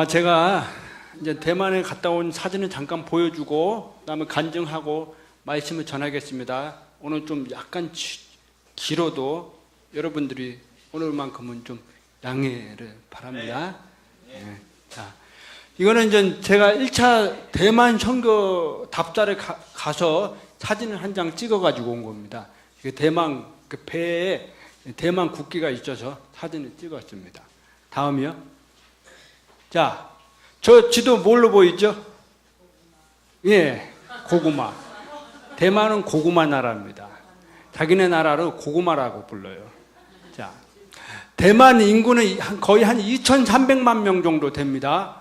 제가 이제 대만에 갔다 온 사진을 잠깐 보여주고 그다음에 간증하고 말씀을 전하겠습니다. 오늘 좀 약간 길어도 여러분들이 오늘만큼은 좀 양해를 바랍니다. 네. 자, 이거는 이제 제가 1차 대만 선교 답사를 가서 사진을 한 장 찍어가지고 온 겁니다. 대만 그 배에 대만 국기가 있어서 사진을 찍었습니다. 다음이요. 자, 저 지도 뭘로 보이죠? 예, 고구마. 대만은 고구마 나라입니다. 자기네 나라를 고구마라고 불러요. 자, 대만 인구는 거의 한 2,300만 명 정도 됩니다.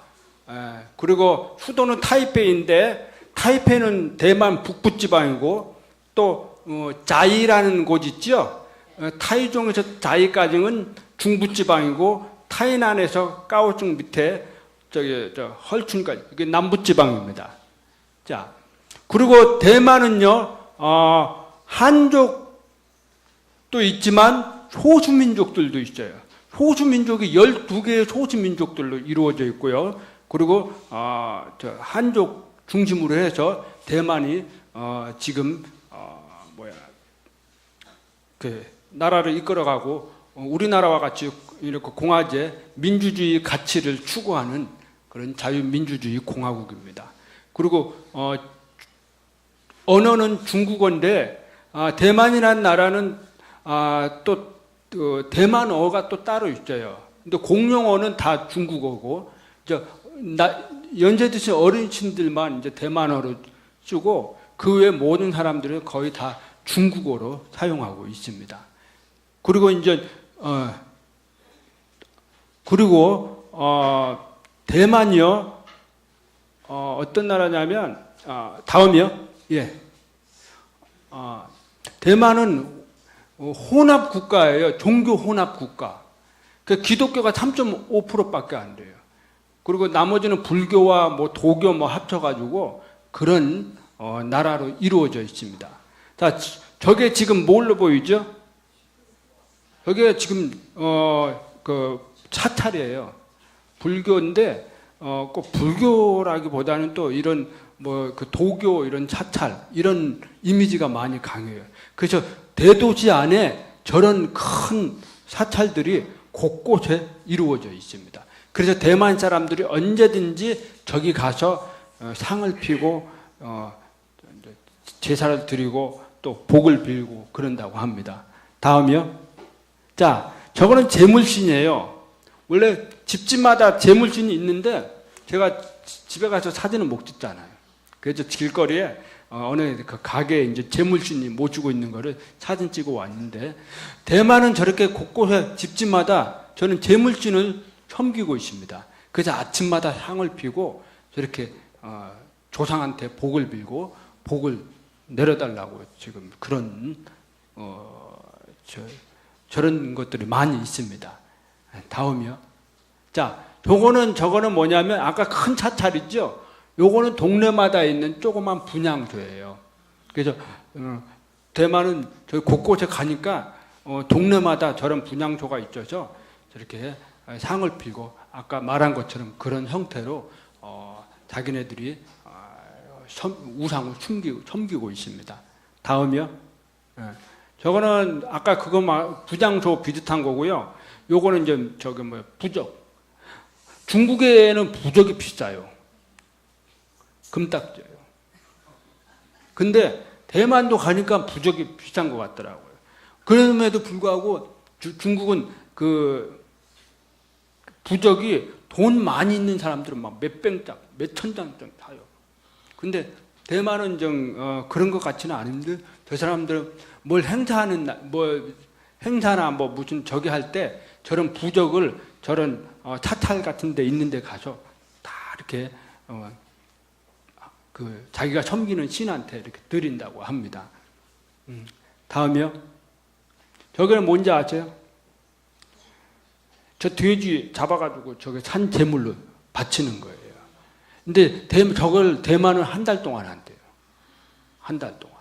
그리고 수도는 타이페이인데 타이페이는 대만 북부지방이고 또 자이라는 곳 있죠. 타이종에서 자이까지는 중부지방이고 타이난에서 까오슝 밑에 헐춘까지 이게 남부지방입니다. 자, 그리고 대만은요 한족도 있지만 소수민족들도 있어요. 소수민족이 12개의 소수민족들로 이루어져 있고요. 그리고 한족 중심으로 해서 대만이 지금 그 나라를 이끌어가고 우리나라와 같이 이렇게 공화제 민주주의 가치를 추구하는 그런 자유민주주의 공화국입니다. 그리고 언어는 중국어인데 대만이라는 나라는 또 대만어가 또 따로 있어요. 근데 공용어는 다 중국어고 연세 드신 어르신들만 이제 대만어로 쓰고 그 외 모든 사람들은 거의 다 중국어로 사용하고 있습니다. 그리고 이제 대만이요 어떤 나라냐면 다음이요. 예. 대만은 혼합 국가예요. 종교 혼합 국가. 그 기독교가 3.5%밖에 안 돼요. 그리고 나머지는 불교와 뭐 도교 뭐 합쳐가지고 그런 나라로 이루어져 있습니다. 자, 저게 지금 뭘로 보이죠? 저게 지금 그 사찰이에요. 불교인데 꼭 불교라기보다는 또 이런 뭐 그 도교 이런 사찰 이런 이미지가 많이 강해요. 그래서 대도시 안에 저런 큰 사찰들이 곳곳에 이루어져 있습니다. 그래서 대만 사람들이 언제든지 저기 가서 상을 피고 제사를 드리고 또 복을 빌고 그런다고 합니다. 다음이요. 자, 저거는 재물신이에요. 원래 집집마다 재물신이 있는데 제가 집에 가서 사진을 못 찍잖아요. 그래서 길거리에 어느 그 가게에 이제 재물신이 모시고 있는 거를 사진 찍어 왔는데 대만은 저렇게 곳곳에 집집마다 저는 재물신을 섬기고 있습니다. 그래서 아침마다 향을 피고 저렇게 조상한테 복을 빌고 복을 내려달라고 지금 그런 저런 것들이 많이 있습니다. 다음이요. 자, 저거는 뭐냐면 아까 큰 사찰이죠. 요거는 동네마다 있는 조그만 분향소예요. 그래서 대만은 저기 곳곳에 가니까 동네마다 저런 분향소가 있어서 저렇게 상을 피고 아까 말한 것처럼 그런 형태로 자기네들이 우상을 섬기고 있습니다. 다음이요. 저거는 아까 그거 부장소 비슷한 거고요. 요거는 이제 부적. 중국에는 부적이 비싸요. 금딱지예요. 근데 대만도 가니까 부적이 비싼 것 같더라고요. 그럼에도 불구하고 중국은 그 부적이 돈 많이 있는 사람들은 막 몇백 장, 몇천 장씩 사요. 근데 대만은 좀 그런 것 같지는 않은데 저 사람들은 뭘 행사나 뭐 무슨 저기 할 때 저런 부적을 저런 사찰 같은 데 있는 데 가서 다 이렇게 그 자기가 섬기는 신한테 이렇게 드린다고 합니다. 다음이요. 저기는 뭔지 아세요? 저 돼지 잡아가지고 저게 산 제물로 바치는 거예요. 근데 저걸 대만은 한 달 동안 한대요. 한 달 동안.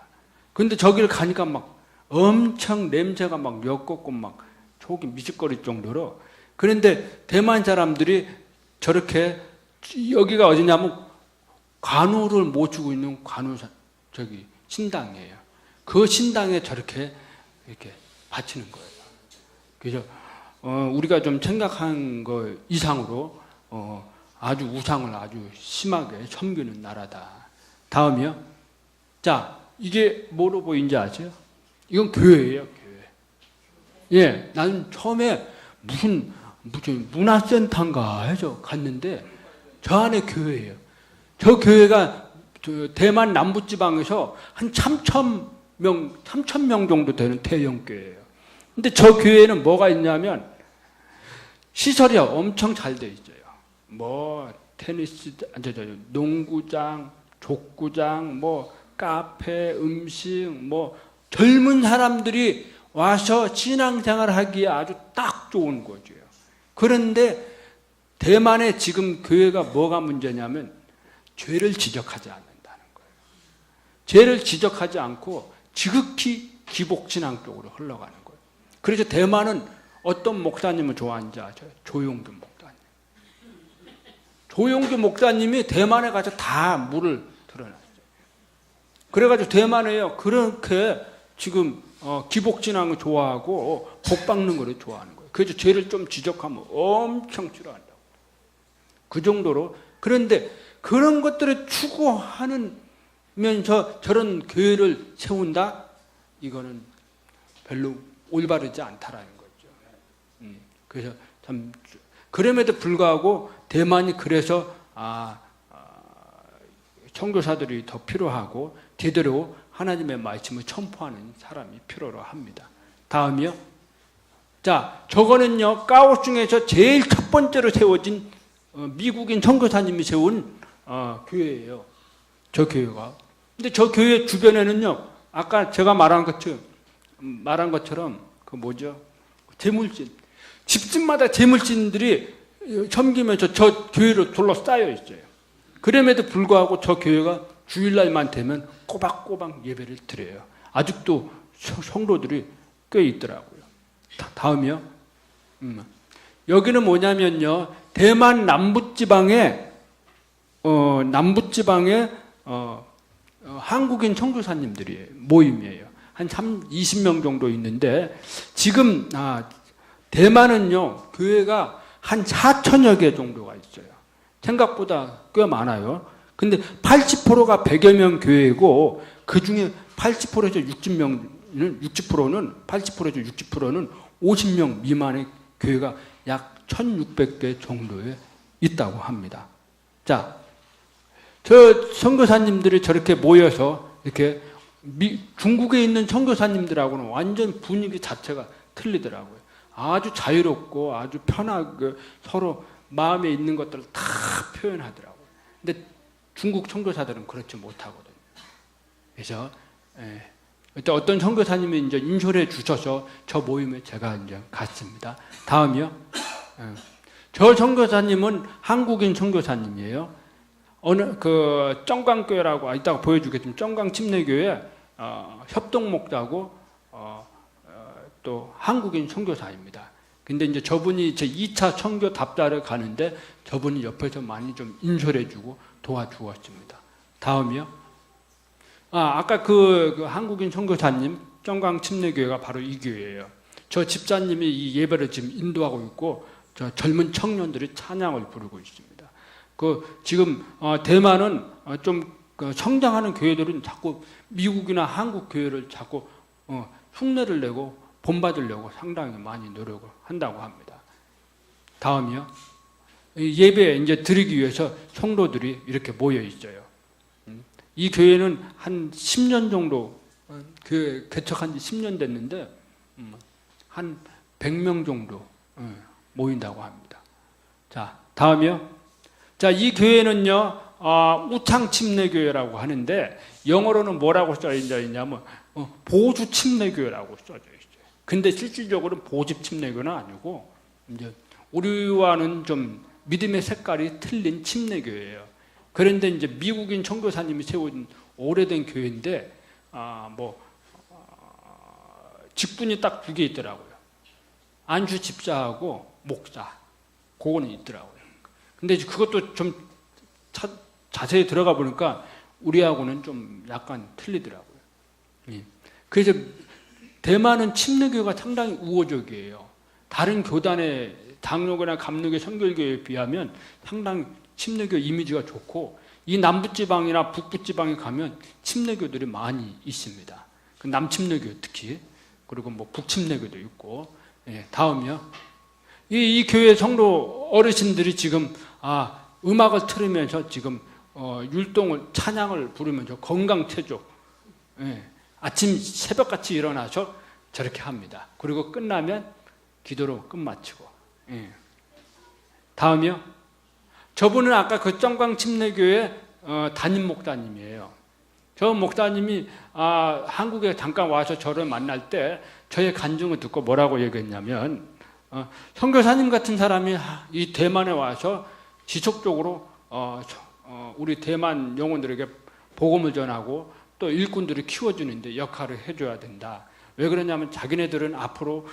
근데 저기를 가니까 막 엄청 냄새가 막 엮었고 막 속이 미식거릴 정도로. 그런데 대만 사람들이 저렇게 여기가 어디냐면 관우를 모시고 있는 신당이에요. 그 신당에 저렇게 이렇게 바치는 거예요. 그래서 우리가 좀 생각한 거 이상으로 아주 우상을 아주 심하게 섬기는 나라다. 다음이요. 자, 이게 뭐로 보이는지 아세요? 이건 교회예요, 교회. 예, 나는 처음에 무슨 문화센터인가 해서 갔는데 저 안에 교회예요. 저 교회가 대만 남부지방에서 한 3,000명 정도 되는 대형 교회예요. 근데 저 교회에는 뭐가 있냐면 시설이 엄청 잘 돼 있어요. 뭐 테니스, 농구장, 족구장, 뭐 카페, 음식, 뭐 젊은 사람들이 와서 신앙생활 하기에 아주 딱 좋은 거죠. 그런데 대만의 지금 교회가 뭐가 문제냐면 죄를 지적하지 않는다는 거예요. 죄를 지적하지 않고 지극히 기복신앙 쪽으로 흘러가는 거예요. 그래서 대만은 어떤 목사님을 좋아하는지 아세요? 조용규 목사님. 조용규 목사님이 대만에 가서 다 물을 드러났어요. 그래가지고 대만에요. 그렇게 지금 기복신앙을 좋아하고 복 받는 거를 좋아하는 거예요. 그래서 죄를 좀 지적하면 엄청 싫어한다고. 그 정도로. 그런데 그런 것들을 추구하면서 저런 교회를 세운다? 이거는 별로 올바르지 않다라는 거죠. 그래서 참 그럼에도 불구하고 대만이 그래서 선교사들이 더 필요하고 제대로 하나님의 말씀을 선포하는 사람이 필요로 합니다. 다음이요. 자, 저거는요 까오슝에서 제일 첫 번째로 세워진 미국인 선교사님이 세운 교회예요. 저 교회가. 근데 저 교회 주변에는요, 아까 제가 말한 것처럼 그 뭐죠? 재물신. 집집마다 재물신들이 섬기면서 저 교회로 둘러싸여 있어요. 그럼에도 불구하고 저 교회가 주일날만 되면 꼬박꼬박 예배를 드려요. 아직도 성도들이 꽤 있더라고요. 다음이요. 여기는 뭐냐면요, 대만 남부지방에 한국인 선교사님들이에요. 모임이에요. 한 20명 정도 있는데 지금 대만은요 교회가 한 4천여 개 정도가 있어요. 생각보다 꽤 많아요. 근데 80%가 100여 명 교회고 그 중에 80%에서 60%는 50명 미만의 교회가 약 1,600개 정도에 있다고 합니다. 자, 저 선교사님들이 저렇게 모여서 이렇게 중국에 있는 선교사님들하고는 완전 분위기 자체가 틀리더라고요. 아주 자유롭고 아주 편하게 서로 마음에 있는 것들을 다 표현하더라고요. 근데 중국 선교사들은 그렇지 못하거든요. 그래서 어떤 선교사님이 이제 인솔해 주셔서 저 모임에 제가 이제 갔습니다. 다음이요. 저 선교사님은 한국인 선교사님이에요. 어느 그 정광교회라고 이따가 보여주겠지만 정광 침례교회 협동목자고 또 한국인 선교사입니다. 근데 이제 저분이 제 2차 선교 답사를 가는데 저분이 옆에서 많이 좀 인솔해주고 도와주었습니다. 다음이요. 아까 그 한국인 선교사님 정광 침례교회가 바로 이 교회예요. 저 집사님이 이 예배를 지금 인도하고 있고 저 젊은 청년들이 찬양을 부르고 있습니다. 그 지금 대만은 좀 성장하는 교회들은 자꾸 미국이나 한국 교회를 자꾸 흉내를 내고 본받으려고 상당히 많이 노력을 한다고 합니다. 다음이요. 예배 이제 드리기 위해서 성도들이 이렇게 모여 있어요. 이 교회는 한 10년 정도 교회 개척한 지 10년 됐는데 한 100명 정도 모인다고 합니다. 자, 다음이요. 자, 이 교회는요, 우창침례교회라고 하는데 영어로는 뭐라고 써져 있냐면 보수침례교회라고 써져 있어요. 근데 실질적으로는 보집침례교는 아니고 이제 우리와는 좀 믿음의 색깔이 틀린 침례교회예요. 그런데 이제 미국인 선교사님이 세운 오래된 교회인데 직분이 딱 두 개 있더라고요. 안수 집사하고 목사, 그거는 있더라고요. 근데 이제 그것도 좀 자세히 들어가 보니까 우리하고는 좀 약간 틀리더라고요. 예. 그래서 대만은 침례교가 상당히 우호적이에요. 다른 교단의 장로교나 감리교, 성결교에 비하면 상당히 침례교 이미지가 좋고, 이 남부지방이나 북부지방에 가면 침례교들이 많이 있습니다. 그 남침례교 특히, 그리고 뭐 북침례교도 있고. 예, 다음이요. 이 교회 성도 어르신들이 지금 음악을 틀으면서 지금 율동을, 찬양을 부르면서 건강체조, 예, 아침 새벽같이 일어나서 저렇게 합니다. 그리고 끝나면 기도로 끝마치고. 예. 다음이요. 저분은 아까 그 정광침례교회 담임 목사님이에요. 저 목사님이 한국에 잠깐 와서 저를 만날 때 저의 간증을 듣고 뭐라고 얘기했냐면, 선교사님 같은 사람이 이 대만에 와서 지속적으로 우리 대만 영혼들에게 복음을 전하고 또 일꾼들을 키워주는데 역할을 해줘야 된다. 왜 그러냐면 자기네들은 앞으로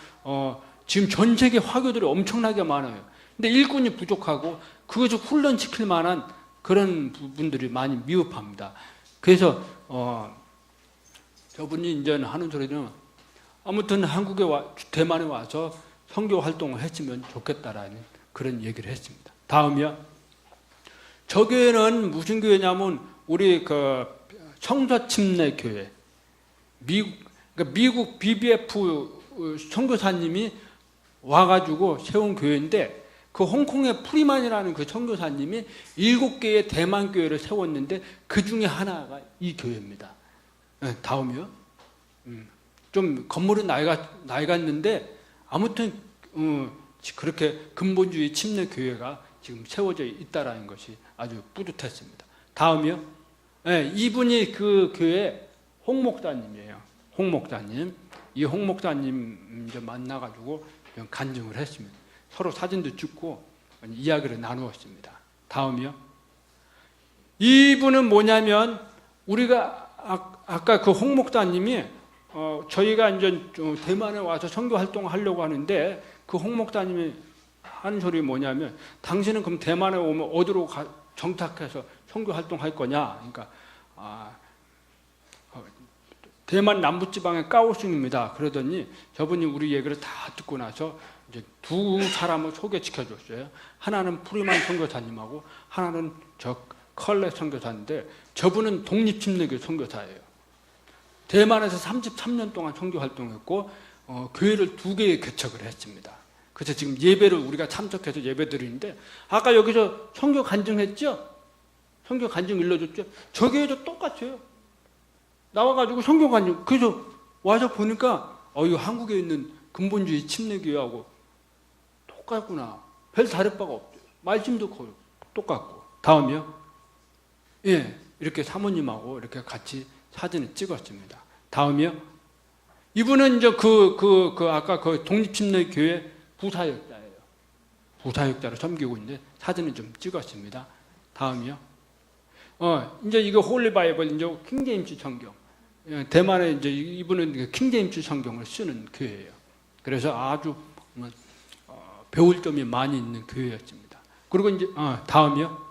지금 전 세계 화교들이 엄청나게 많아요. 근데 일꾼이 부족하고 그것을 훈련시킬 만한 그런 부분들이 많이 미흡합니다. 그래서 저분이 이제 하는 소리는 아무튼 한국에 대만에 와서 선교 활동을 했으면 좋겠다라는 그런 얘기를 했습니다. 다음이요. 저 교회는 무슨 교회냐면 우리 그 성서침례교회, 미국 BBF 선교사님이 와가지고 세운 교회인데, 그 홍콩의 프리만이라는 그 선교사님이 7개의 대만 교회를 세웠는데 그 중에 하나가 이 교회입니다. 네, 다음이요. 좀 건물은 낡았는데 아무튼 그렇게 근본주의 침례 교회가 지금 세워져 있다라는 것이 아주 뿌듯했습니다. 다음이요. 네, 이분이 그 교회 홍 목사님이에요. 홍 목사님. 이 홍 목사님 이제 만나가지고 간증을 했습니다. 서로 사진도 찍고 이야기를 나누었습니다. 다음이요. 이분은 뭐냐면 우리가 아까 그 홍 목사님이 저희가 이제 대만에 와서 선교 활동을 하려고 하는데 그 홍 목사님이 하는 소리 뭐냐면, 당신은 그럼 대만에 오면 어디로 정착해서 선교 활동할 거냐? 그러니까 대만 남부지방의 까오슝입니다. 그러더니 저분이 우리 얘기를 다 듣고 나서 이제 두 사람을 소개시켜 줬어요. 하나는 프리만 선교사님하고 하나는 저 컬레 선교사인데, 저분은 독립침례교 선교사예요. 대만에서 33년 동안 선교 활동했고 교회를 2개에 개척을 했습니다. 그래서 지금 예배를 우리가 참석해서 예배 드리는데, 아까 여기서 선교 간증했죠? 선교 간증 일러줬죠? 저 교회도 똑같아요. 나와가지고 선교 간증. 그래서 와서 보니까 이거 한국에 있는 근본주의 침례교회하고 똑같구나. 별 다를 바가 없죠. 말씀도 거의 똑같고. 다음이요. 예, 이렇게 사모님하고 이렇게 같이 사진을 찍었습니다. 다음이요. 이분은 이제 아까 그 독립침례교회 부사역자예요. 부사역자로 섬기고 있는데 사진을 좀 찍었습니다. 다음이요. 이제 이거 홀리 바이블, 이제 킹제임스 성경. 대만에 이제 이분은 킹제임스 성경을 쓰는 교회예요. 그래서 아주 배울 점이 많이 있는 교회였습니다. 그리고 이제 다음이요.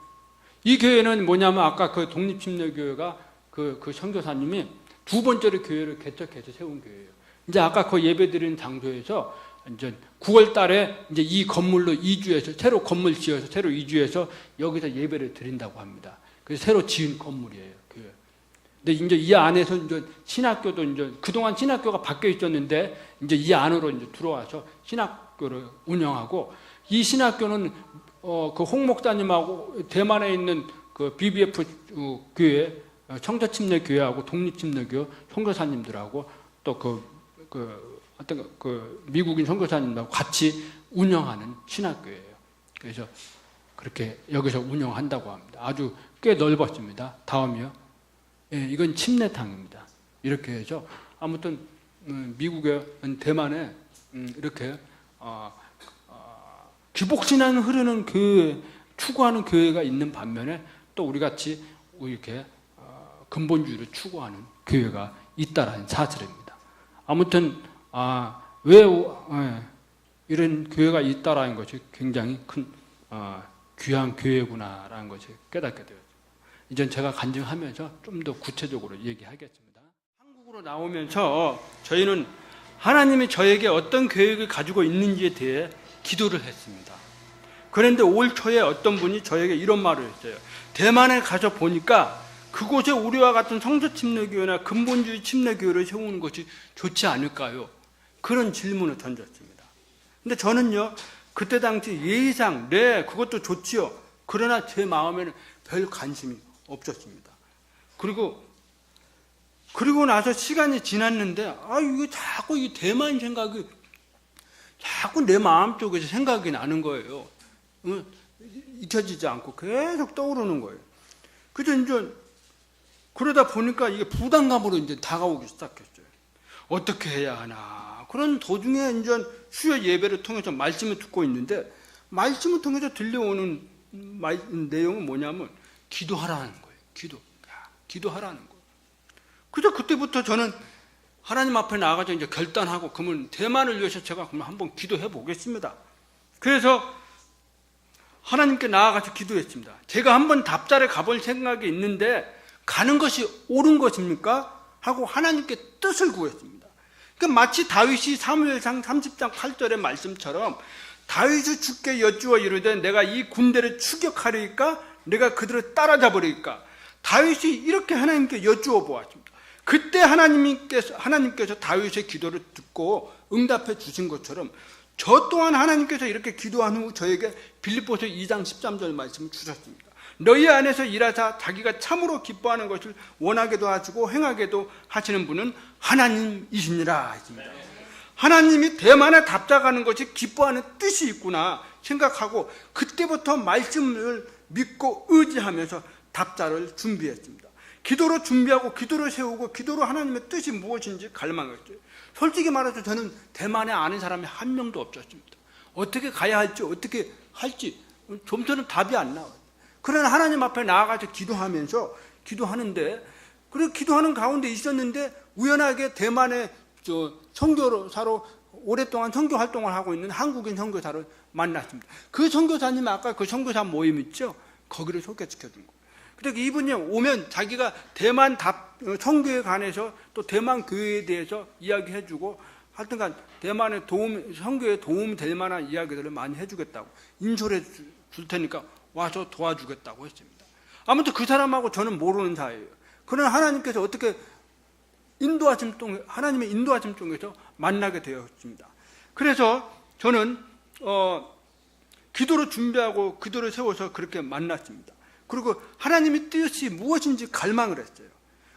이 교회는 뭐냐면 아까 그 독립침례교회가 그 선교사님이 2번째로 교회를 개척해서 세운 교회예요. 이제 아까 그 예배드리는 장소에서 이제 9월 달에 이제 이 건물로 이주해서 새로 건물 지어서 새로 이주해서 여기서 예배를 드린다고 합니다. 그래서 새로 지은 건물이에요, 교회. 근데 이제 이 안에서 이제 신학교도 이제 그동안 신학교가 밖에 있었는데 이제 이 안으로 이제 들어와서 신학교를 운영하고, 이 신학교는 그 홍 목사님하고 대만에 있는 그 BBF 교회, 청자침례교회하고 독립침례교 선교사님들하고 또 어떤 그 미국인 선교사님하고 같이 운영하는 신학교예요. 그래서 그렇게 여기서 운영한다고 합니다. 아주 꽤 넓었습니다. 다음이요. 예, 이건 침례탕입니다. 이렇게 해서 아무튼 미국의 대만에 이렇게 기복신앙을 흐르는 교회, 추구하는 교회가 있는 반면에 또 우리 같이 이렇게 근본주의를 추구하는 교회가 있다라는 사실입니다. 아무튼 왜 이런 교회가 있다라는 것이 굉장히 큰 귀한 교회구나라는 것을 깨닫게 되었습니다. 이전 제가 간증하면서 좀 더 구체적으로 얘기하겠습니다. 한국으로 나오면서 저희는 하나님이 저에게 어떤 계획을 가지고 있는지에 대해 기도를 했습니다. 그런데 올 초에 어떤 분이 저에게 이런 말을 했어요. 대만에 가서 보니까 그곳에 우리와 같은 성서 침례교회나 근본주의 침례교회를 세우는 것이 좋지 않을까요? 그런 질문을 던졌습니다. 근데 저는요, 그때 당시 예의상, 네, 그것도 좋지요. 그러나 제 마음에는 별 관심이 없었습니다. 그리고 나서 시간이 지났는데, 이게 자꾸 이 대만 생각이 자꾸 내 마음 쪽에서 생각이 나는 거예요. 잊혀지지 않고 계속 떠오르는 거예요. 그래서 이제 그러다 보니까 이게 부담감으로 이제 다가오기 시작했어요. 어떻게 해야 하나. 그런 도중에 이제 수요 예배를 통해서 말씀을 듣고 있는데, 말씀을 통해서 들려오는 내용은 뭐냐면 기도하라는 거예요. 기도하라는 거예요. 그래서 그때부터 저는 하나님 앞에 나가서 이제 결단하고, 그러면 대만을 위해서 제가 그러면 한번 기도해 보겠습니다. 그래서 하나님께 나아가서 기도했습니다. 제가 한번 답자를 가볼 생각이 있는데 가는 것이 옳은 것입니까? 하고 하나님께 뜻을 구했습니다. 그러니까 마치 다윗이 사무엘상 30장 8절의 말씀처럼 다윗이 주께 여쭈어 이르되 내가 이 군대를 추격하리까? 내가 그들을 따라잡으리까? 다윗이 이렇게 하나님께 여쭈어 보았습니다. 그때 하나님께서 다윗의 기도를 듣고 응답해 주신 것처럼 저 또한 하나님께서 이렇게 기도한 후 저에게 빌립보서 2장 13절 말씀을 주셨습니다. 너희 안에서 일하사 자기가 참으로 기뻐하는 것을 원하게도 하시고 행하게도 하시는 분은 하나님이시니라 했습니다. 하나님이 대만에 답장하는 것이 기뻐하는 뜻이 있구나 생각하고 그때부터 말씀을 믿고 의지하면서 답자를 준비했습니다. 기도로 준비하고 기도로 세우고 기도로 하나님의 뜻이 무엇인지 갈망했어요. 솔직히 말해서 저는 대만에 아는 사람이 한 명도 없었습니다. 어떻게 가야 할지 어떻게 할지 좀처럼 답이 안 나와요. 그러나 하나님 앞에 나아가서 기도하는데 그리고 기도하는 가운데 있었는데 우연하게 대만에 선교사로 오랫동안 선교 활동을 하고 있는 한국인 선교사를 만났습니다. 그 선교사님이 아까 그 선교사 모임 있죠? 거기를 소개시켜 준 거예요. 그러니까 이분이 오면 자기가 대만 선교에 관해서 또 대만 교회에 대해서 이야기해 주고 하여튼간 대만의 선교에 도움이 될 만한 이야기들을 많이 해주겠다고 인솔해 줄 테니까 와서 도와주겠다고 했습니다. 아무튼 그 사람하고 저는 모르는 사이예요. 그러나 하나님께서 어떻게 하나님의 인도하심 중에서 만나게 되었습니다. 그래서 저는 기도로 준비하고 기도를 세워서 그렇게 만났습니다. 그리고 하나님의 뜻이 무엇인지 갈망을 했어요.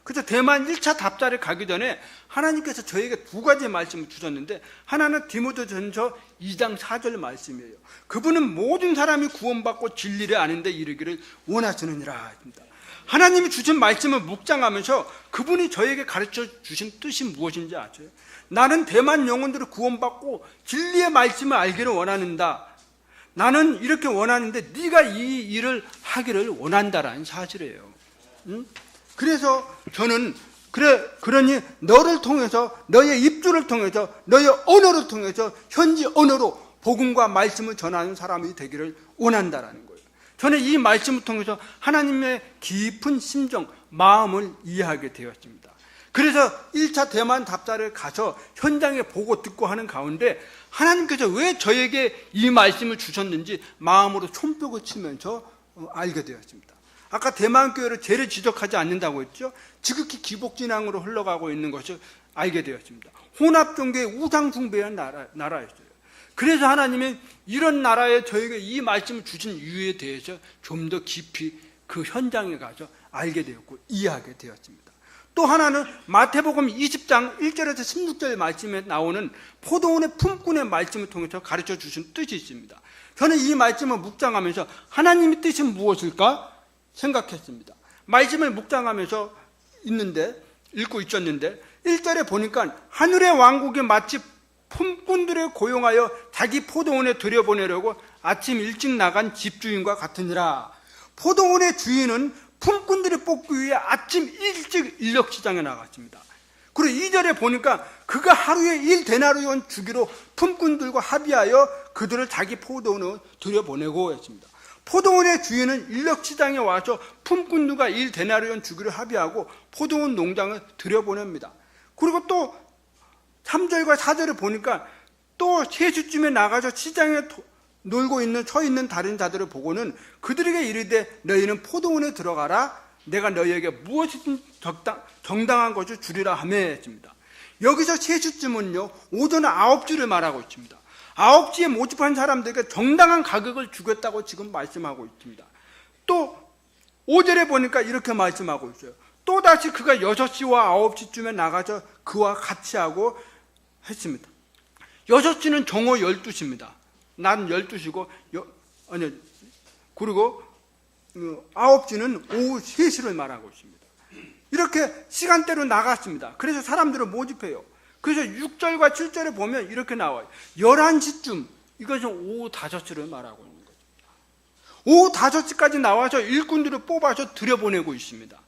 그래서 대만 1차 답자를 가기 전에 하나님께서 저에게 두 가지 말씀을 주셨는데 하나는 디모데전서 2장 4절 말씀이에요. 그분은 모든 사람이 구원받고 진리를 아는 데 이르기를 원하시느니라 했습니다. 하나님이 주신 말씀을 묵상하면서 그분이 저에게 가르쳐 주신 뜻이 무엇인지 아세요? 나는 대만 영혼들을 구원받고 진리의 말씀을 알기를 원하는다. 나는 이렇게 원하는데 네가 이 일을 하기를 원한다라는 사실이에요. 그래서 저는 그러니 너를 통해서 너의 입술을 통해서 너의 언어를 통해서 현지 언어로 복음과 말씀을 전하는 사람이 되기를 원한다라는 거예요. 저는 이 말씀을 통해서 하나님의 깊은 심정, 마음을 이해하게 되었습니다. 그래서 1차 대만 답자를 가서 현장에 보고 듣고 하는 가운데 하나님께서 왜 저에게 이 말씀을 주셨는지 마음으로 손뼉을 치면서 알게 되었습니다. 아까 대만 교회를 죄를 지적하지 않는다고 했죠. 지극히 기복진앙으로 흘러가고 있는 것을 알게 되었습니다. 혼합종교의 우상숭배의 나라였어요. 그래서 하나님은 이런 나라에 저에게 이 말씀을 주신 이유에 대해서 좀 더 깊이 그 현장에 가서 알게 되었고 이해하게 되었습니다. 또 하나는 마태복음 20장 1절에서 16절 말씀에 나오는 포도원의 품꾼의 말씀을 통해서 가르쳐 주신 뜻이 있습니다. 저는 이 말씀을 묵상하면서 하나님의 뜻은 무엇일까 생각했습니다. 말씀을 묵상하면서 읽고 있었는데 1절에 보니까 하늘의 왕국이 마치 품꾼들을 고용하여 자기 포도원에 들여보내려고 아침 일찍 나간 집주인과 같으니라. 포도원의 주인은 품꾼들이 뽑기 위해 아침 일찍 인력시장에 나갔습니다. 그리고 2절에 보니까 그가 하루에 1데나리온 주기로 품꾼들과 합의하여 그들을 자기 포도원으로 들여보내고 했습니다. 포도원의 주인은 인력시장에 와서 품꾼들과 1데나리온 주기로 합의하고 포도원 농장을 들여보냅니다. 그리고 또 3절과 4절을 보니까 또 3시쯤에 나가서 시장에 놀고 있는 서 있는 다른 자들을 보고는 그들에게 이르되 너희는 포도원에 들어가라. 내가 너희에게 무엇이든 정당한 것을 주리라 하며 했습니다. 여기서 3시쯤은요 오전 9시를 말하고 있습니다. 9시에 모집한 사람들에게 정당한 가격을 주겠다고 지금 말씀하고 있습니다. 또 5절에 보니까 이렇게 말씀하고 있어요. 또다시 그가 6시와 9시쯤에 나가서 그와 같이 하고 했습니다. 6시는 정오 12시입니다. 낮 12시고 그리고 9시는 오후 3시를 말하고 있습니다. 이렇게 시간대로 나갔습니다. 그래서 사람들을 모집해요. 그래서 6절과 7절에 보면 이렇게 나와요. 11시쯤, 이것은 오후 5시를 말하고 있는 거죠. 오후 5시까지 나와서 일꾼들을 뽑아서 들여보내고 있습니다.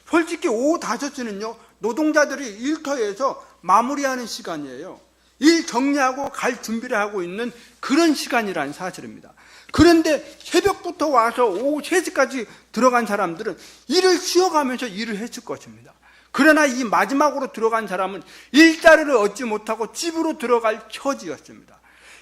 솔직히 오후 5시는요, 노동자들이 일터에서 마무리하는 시간이에요. 일 정리하고 갈 준비를 하고 있는 그런 시간이라는 사실입니다. 그런데 새벽부터 와서 오후 3시까지 들어간 사람들은 일을 쉬어가면서 일을 했을 것입니다. 그러나 이 마지막으로 들어간 사람은 일자리를 얻지 못하고 집으로 들어갈 처지였습니다.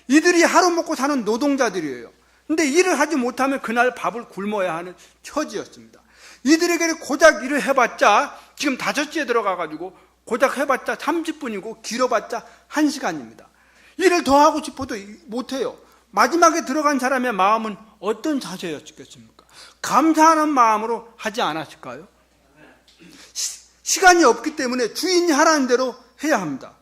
이들이 하루 먹고 사는 노동자들이에요. 근데 일을 하지 못하면 그날 밥을 굶어야 하는 처지였습니다. 이들에게 고작 일을 해봤자 지금 5시에 들어가가지고 고작 해봤자 30분이고 길어봤자 1시간입니다. 일을 더 하고 싶어도 못해요. 마지막에 들어간 사람의 마음은 어떤 자세였겠습니까? 감사하는 마음으로 하지 않았을까요? 시간이 없기 때문에 주인이 하라는 대로 해야 합니다.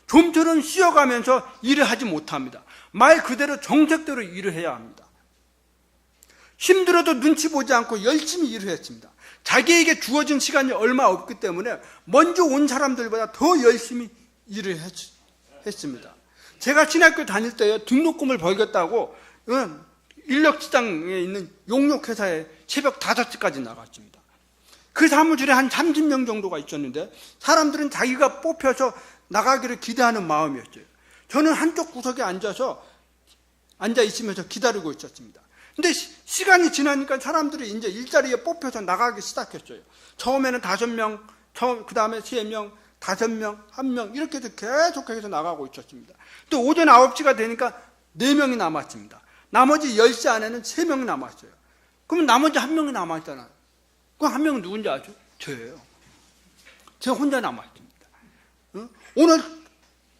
좀처럼 쉬어가면서 일을 하지 못합니다. 말 그대로 정책대로 일을 해야 합니다. 힘들어도 눈치 보지 않고 열심히 일을 했습니다. 자기에게 주어진 시간이 얼마 없기 때문에 먼저 온 사람들보다 더 열심히 일을 했습니다. 제가 신학교 다닐 때 등록금을 벌겠다고 인력시장에 있는 용역회사에 새벽 5시까지 나갔습니다. 그 사무실에 한 30명 정도가 있었는데 사람들은 자기가 뽑혀서 나가기를 기대하는 마음이었어요. 저는 한쪽 구석에 앉아 있으면서 기다리고 있었습니다. 근데 시간이 지나니까 사람들이 이제 일자리에 뽑혀서 나가기 시작했어요. 처음에는 5명, 그 다음에 3명, 5명, 1명 이렇게 해서 계속해서 나가고 있었습니다. 또 오전 9시가 되니까 4명이 남았습니다. 나머지 10시 안에는 3명이 남았어요. 그럼 나머지 1명이 남았잖아요. 그 1명은 누군지 아죠? 저예요. 제가 혼자 남았습니다.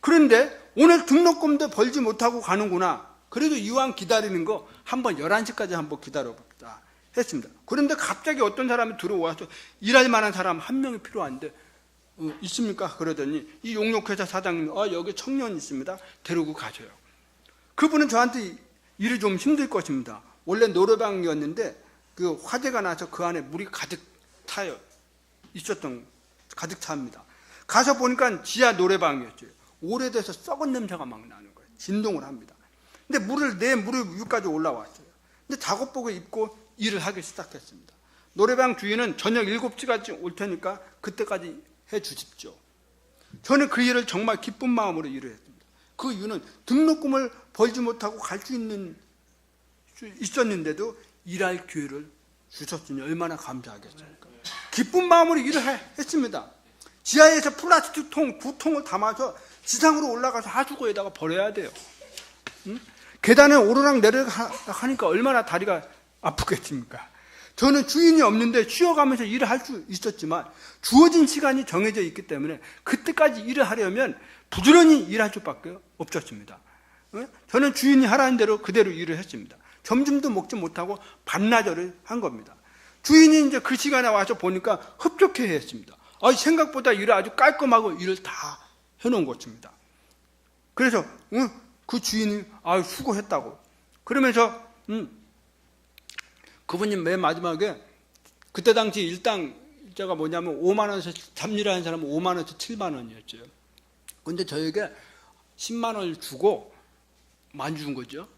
그런데 오늘 등록금도 벌지 못하고 가는구나. 그래도 이왕 기다리는 거 한번 11시까지 한번 기다려봅시다 했습니다. 그런데 갑자기 어떤 사람이 들어와서 일할 만한 사람 1명이 필요한데 있습니까? 그러더니 이 용역회사 사장님이 여기 청년이 있습니다. 데리고 가셔요. 그분은 저한테 일이 좀 힘들 것입니다. 원래 노래방이었는데 그 화재가 나서 그 안에 물이 가득 차요. 가득 찹니다. 가서 보니까 지하 노래방이었죠. 오래돼서 썩은 냄새가 막 나는 거예요. 진동을 합니다. 근데 내 무릎 위까지 올라왔어요. 근데 작업복을 입고 일을 하기 시작했습니다. 노래방 주인은 저녁 7시까지 올 테니까 그때까지 해 주십시오. 저는 그 일을 정말 기쁜 마음으로 일을 했습니다. 그 이유는 등록금을 벌지 못하고 갈 수 있었는데도 일할 기회를 주셨으니 얼마나 감사하겠습니까? 기쁜 마음으로 일을 했습니다. 지하에서 플라스틱 통 9통을 담아서 지상으로 올라가서 하수구에다가 버려야 돼요. 계단에 오르락 내리락 하니까 얼마나 다리가 아프겠습니까? 저는 주인이 없는데 쉬어가면서 일을 할 수 있었지만 주어진 시간이 정해져 있기 때문에 그때까지 일을 하려면 부지런히 일할 수밖에 없었습니다. 저는 주인이 하라는 대로 그대로 일을 했습니다. 점심도 먹지 못하고 반나절을 한 겁니다. 주인이 이제 그 시간에 와서 보니까 흡족해 했습니다. 생각보다 일을 아주 깔끔하고 일을 다 해놓은 것입니다. 그래서 그 주인이 수고했다고 그러면서 그분이 맨 마지막에 그때 당시 일당자가 뭐냐면 5만 원에서 잡일하는 사람은 5만 원에서 7만 원이었죠. 근데 저에게 10만 원을 주고 만 준 거죠.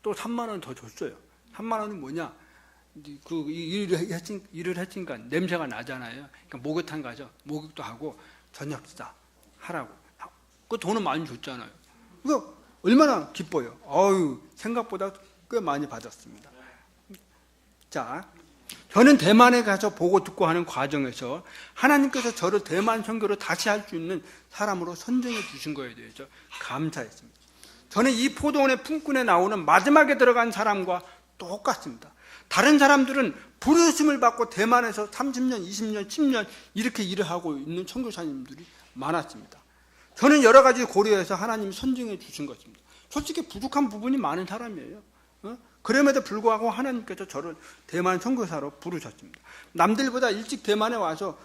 또 3만 원 더 줬어요. 3만 원은 뭐냐? 일을 했으니까 냄새가 나잖아요. 그러니까 목욕탕 가서 목욕도 하고 저녁 식사 하라고. 그 돈은 많이 줬잖아요. 그거 얼마나 기뻐요. 생각보다 꽤 많이 받았습니다. 자, 저는 대만에 가서 보고 듣고 하는 과정에서 하나님께서 저를 대만 선교를 다시 할 수 있는 사람으로 선정해 주신 거에 대해서 감사했습니다. 저는 이 포도원의 품꾼에 나오는 마지막에 들어간 사람과 똑같습니다. 다른 사람들은 부르심을 받고 대만에서 30년, 20년, 10년 이렇게 일을 하고 있는 선교사님들이 많았습니다. 저는 여러 가지 고려해서 하나님이 선정해 주신 것입니다. 솔직히 부족한 부분이 많은 사람이에요. 그럼에도 불구하고 하나님께서 저를 대만 선교사로 부르셨습니다. 남들보다 일찍 대만에 와서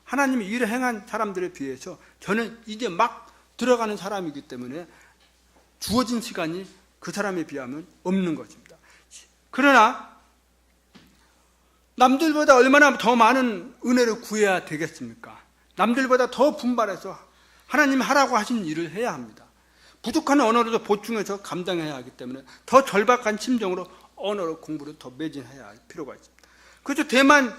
하나님이 일을 행한 사람들에 비해서 저는 이제 막 들어가는 사람이기 때문에 주어진 시간이 그 사람에 비하면 없는 것입니다. 그러나 남들보다 얼마나 더 많은 은혜를 구해야 되겠습니까? 남들보다 더 분발해서 하나님 하라고 하신 일을 해야 합니다. 부족한 언어로도 보충해서 감당해야 하기 때문에 더 절박한 심정으로 언어로 공부를 더 매진해야 할 필요가 있습니다. 그래서 대만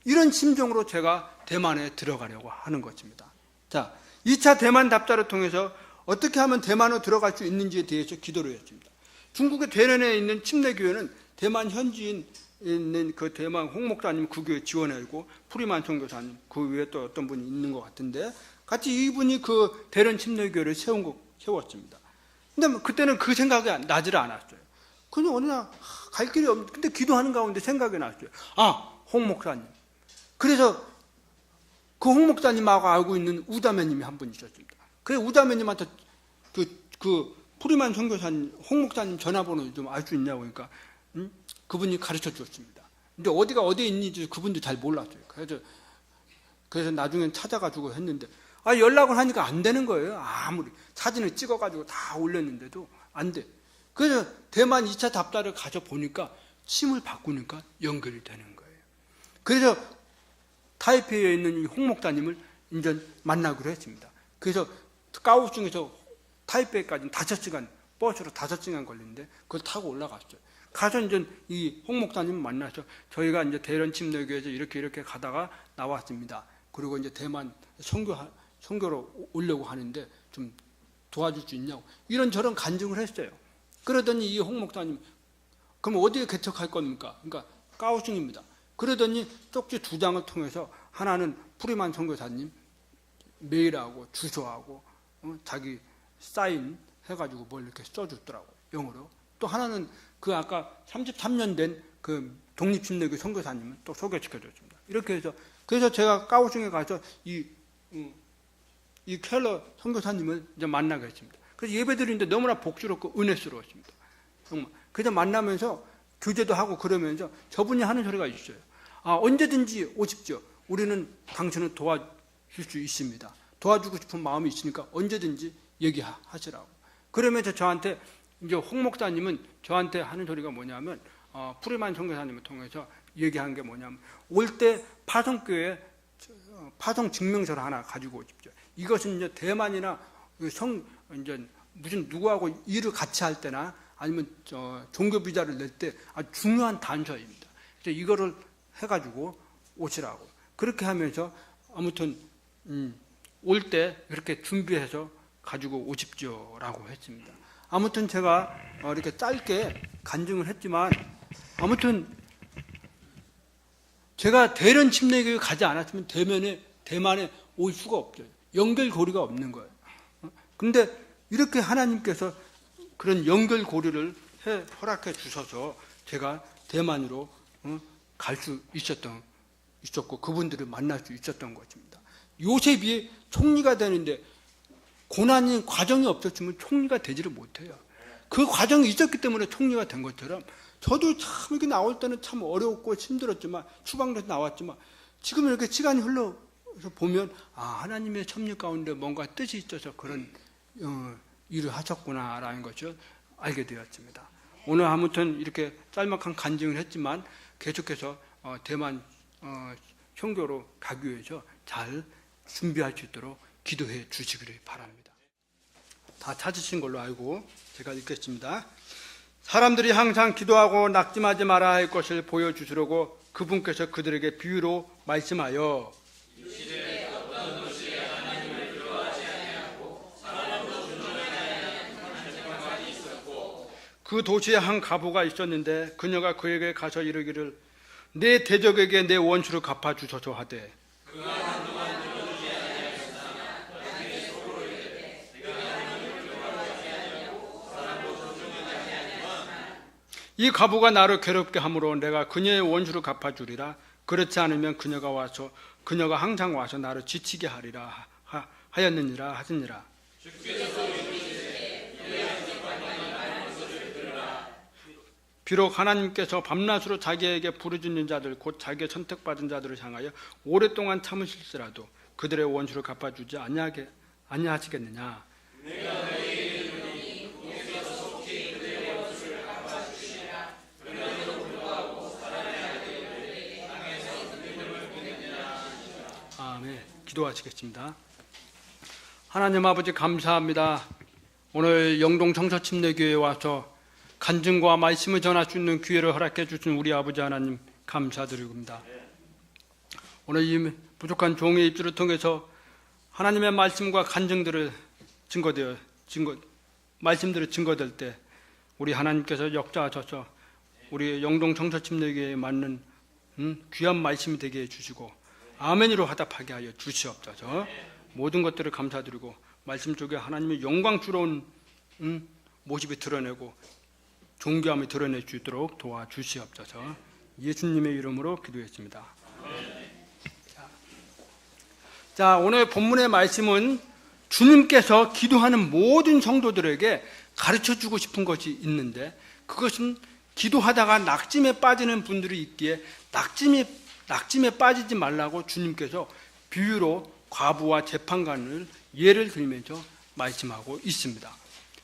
이런 심정으로 제가 대만에 들어가려고 하는 것입니다. 자, 2차 대만 답사를 통해서 어떻게 하면 대만으로 들어갈 수 있는지에 대해서 기도를 했습니다. 중국의 대련에 있는 침례교회는 대만 현지인 있는 그 대만 홍 목사님 그 교회 지원해주고 프리만 선교사님 그 외에 또 어떤 분이 있는 것 같은데 같이 이분이 그 대련 침례교회를 세웠습니다. 근데 그때는 그 생각이 나지를 않았어요. 그냥 어느 날 갈 길이 없는데 근데 기도하는 가운데 생각이 났어요. 홍 목사님. 그래서 그 홍 목사님하고 알고 있는 우다매님이 한 분 있었습니다. 그래서 우다매님한테 그 프리만 선교사님 홍 목사님 전화번호 좀 알 수 있냐고 그러니까 그분이 가르쳐 줬습니다. 근데 어디가 어디에 있는지 그분도 잘 몰랐어요. 그래서 나중엔 찾아가지고 했는데 연락을 하니까 안 되는 거예요. 아무리 사진을 찍어가지고 다 올렸는데도 안 돼. 그래서 대만 2차 답사를 가서 보니까 침을 바꾸니까 연결이 되는 거예요. 그래서 타이페이에 있는 이 홍 목사님을 이제 만나기로 했습니다. 그래서 까오슝에서 타이페이까지는 5시간 버스로 5시간 걸리는데 그걸 타고 올라갔어요. 가서 이제 이 홍 목사님 만나서 저희가 이제 대련 침례교회에서 이렇게 가다가 나왔습니다. 그리고 이제 대만 선교로 오려고 하는데 좀 도와줄 수 있냐고 이런저런 간증을 했어요. 그러더니 이 홍 목사님 그럼 어디에 개척할 겁니까? 그러니까 까오슝입니다. 그러더니 쪽지 2장을 통해서 하나는 프리만 선교사님 메일하고 주소하고 자기 사인 해가지고 뭘 이렇게 써줬더라고 영어로. 또 하나는 그 아까 33년 된 그 독립침례교 선교사님은 또 소개시켜줬습니다. 이렇게 해서 그래서 제가 까오슝에 가서 이 켈러 선교사님을 이제 만나게 했습니다. 그래서 예배드리는데 너무나 복스럽고 은혜스러웠습니다. 정말. 그래서 만나면서 교제도 하고 그러면서 저분이 하는 소리가 있어요. 언제든지 오십시오. 우리는 당신을 도와줄 수 있습니다. 도와주고 싶은 마음이 있으니까 언제든지 얘기하시라고. 그러면서 저한테 이제 홍 목사님은 저한테 하는 소리가 뭐냐면 프리만 선교사님을 통해서 얘기한 게 뭐냐면 올 때 파송교회 파송 증명서를 하나 가지고 오십시오. 이것은 이제 대만이나 이제 무슨 누구하고 일을 같이 할 때나 아니면 종교 비자를 낼 때 아주 중요한 단서입니다. 그래서 이거를 해가지고 오시라고. 그렇게 하면서 아무튼 올 때 그렇게 준비해서 가지고 오십시오라고 했습니다. 아무튼 제가 이렇게 짧게 간증을 했지만 아무튼 제가 대련 침례교회 가지 않았으면 대만에 올 수가 없죠. 연결고리가 없는 거예요. 그런데 이렇게 하나님께서 그런 연결고리를 허락해 주셔서 제가 대만으로 갈 수 있었고 그분들을 만날 수 있었던 것입니다. 요셉이 총리가 되는데 고난이 과정이 없었으면 총리가 되지를 못해요. 그 과정이 있었기 때문에 총리가 된 것처럼 저도 참 이렇게 나올 때는 참 어려웠고 힘들었지만 추방돼서 나왔지만 지금 이렇게 시간이 흘러서 보면 하나님의 섭리 가운데 뭔가 뜻이 있어서 그런 일을 하셨구나라는 것을 알게 되었습니다. 오늘 아무튼 이렇게 짤막한 간증을 했지만 계속해서 대만 선교로 가기 위해서 잘 준비할 수 있도록 기도해 주시기를 바랍니다. 다 찾으신 걸로 알고 제가 읽겠습니다. 사람들이 항상 기도하고 낙심하지 말아야 할 것을 보여주시려고 그분께서 그들에게 비유로 말씀하여 그 도시에 한 과부가 있었는데 그녀가 그에게 가서 이르기를 내 대적에게 내 원수를 갚아주소서 하되 이 과부가 나를 괴롭게 하므로 내가 그녀의 원수를 갚아주리라. 그렇지 않으면 그녀가 항상 와서 나를 지치게 하리라 하였느니라 하시니라. 비록 하나님께서 밤낮으로 자기에게 부르짖는 자들 곧 자기의 선택받은 자들을 향하여 오랫동안 참으실지라도 그들의 원수를 갚아주지 아니하시겠느냐. 아멘. 기도하시겠습니다. 하나님 아버지 감사합니다. 오늘 영동 청서침례교회에 와서 간증과 말씀을 전할 수 있는 기회를 허락해 주신 우리 아버지 하나님 감사드립니다. 오늘 이 부족한 종의 입술을 통해서 하나님의 말씀과 간증들을 말씀들을 증거될 때 우리 하나님께서 역사하셔서 우리 영동 청서침례교회에 맞는 귀한 말씀이 되게 해주시고 아멘으로 화답하게 하여 주시옵소서. 모든 것들을 감사드리고 말씀 속에 하나님의 영광스러운 모습이 드러내고 존귀함이 드러낼 수 있도록 도와주시옵소서. 예수님의 이름으로 기도했습니다. 자, 오늘 본문의 말씀은 주님께서 기도하는 모든 성도들에게 가르쳐주고 싶은 것이 있는데 그것은 기도하다가 낙심에 빠지는 분들이 있기에 낙심에 빠지지 말라고 주님께서 비유로 과부와 재판관을 예를 들면서 말씀하고 있습니다.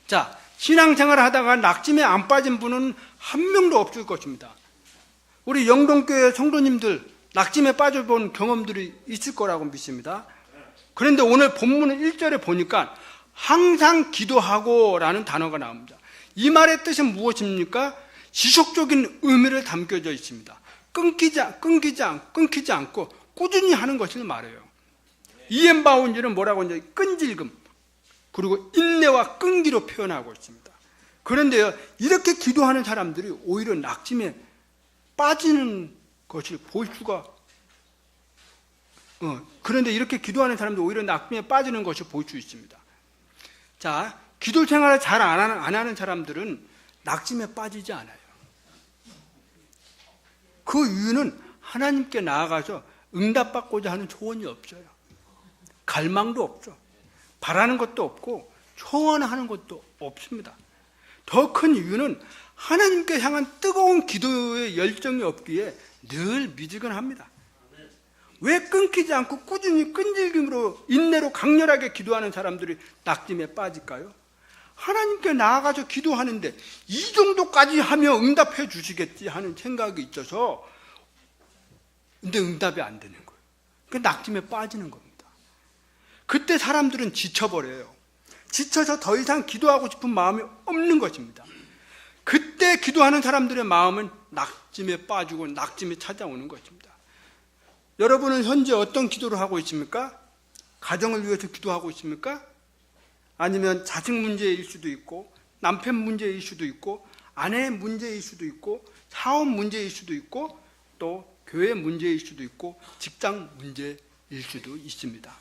자, 신앙생활을 하다가 낙심에 안 빠진 분은 한 명도 없을 것입니다. 우리 영동교회 성도님들 낙심에 빠져본 경험들이 있을 거라고 믿습니다. 그런데 오늘 본문 1절에 보니까 항상 기도하고 라는 단어가 나옵니다. 이 말의 뜻은 무엇입니까? 지속적인 의미를 담겨져 있습니다. 끊기지 않고 꾸준히 하는 것을 말해요. 이엠 바운지는 뭐라고 하냐? 끈질금 그리고 인내와 끈기로 표현하고 있습니다. 그런데요, 이렇게 기도하는 사람들이 오히려 낙심에 빠지는 것을 볼 수가 그런데 이렇게 기도하는 사람들 오히려 낙심에 빠지는 것을 볼 수 있습니다. 자, 기도 생활을 잘 안 하는 사람들은 낙심에 빠지지 않아요. 그 이유는 하나님께 나아가서 응답받고자 하는 소원이 없어요. 갈망도 없죠. 바라는 것도 없고 소원하는 것도 없습니다. 더 큰 이유는 하나님께 향한 뜨거운 기도의 열정이 없기에 늘 미지근합니다. 왜 끊기지 않고 꾸준히 끈질김으로 인내로 강렬하게 기도하는 사람들이 낙심에 빠질까요? 하나님께 나아가서 기도하는데 이 정도까지 하면 응답해 주시겠지 하는 생각이 있어서 근데 응답이 안 되는 거예요. 그러니까 낙심에 빠지는 겁니다. 그때 사람들은 지쳐버려요. 지쳐서 더 이상 기도하고 싶은 마음이 없는 것입니다. 그때 기도하는 사람들의 마음은 낙심에 빠지고 낙심이 찾아오는 것입니다. 여러분은 현재 어떤 기도를 하고 있습니까? 가정을 위해서 기도하고 있습니까? 아니면 자식 문제일 수도 있고 남편 문제일 수도 있고 아내 문제일 수도 있고 사업 문제일 수도 있고 또 교회 문제일 수도 있고 직장 문제일 수도 있습니다.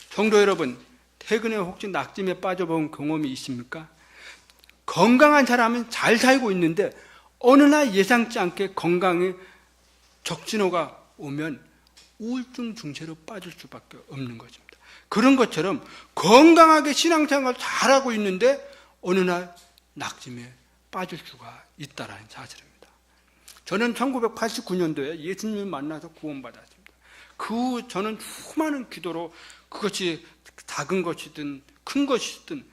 성도 여러분, 최근에 혹시 낙심에 빠져본 경험이 있습니까? 건강한 사람은 잘 살고 있는데 어느 날 예상치 않게 건강에 적신호가 오면 우울증 증세로 빠질 수밖에 없는 것입니다. 그런 것처럼 건강하게 신앙생활 잘하고 있는데 어느 날 낙심에 빠질 수가 있다는 사실입니다. 저는 1989년도에 예수님을 만나서 구원받았습니다. 그 후 저는 수많은 기도로 그것이 작은 것이든 큰 것이든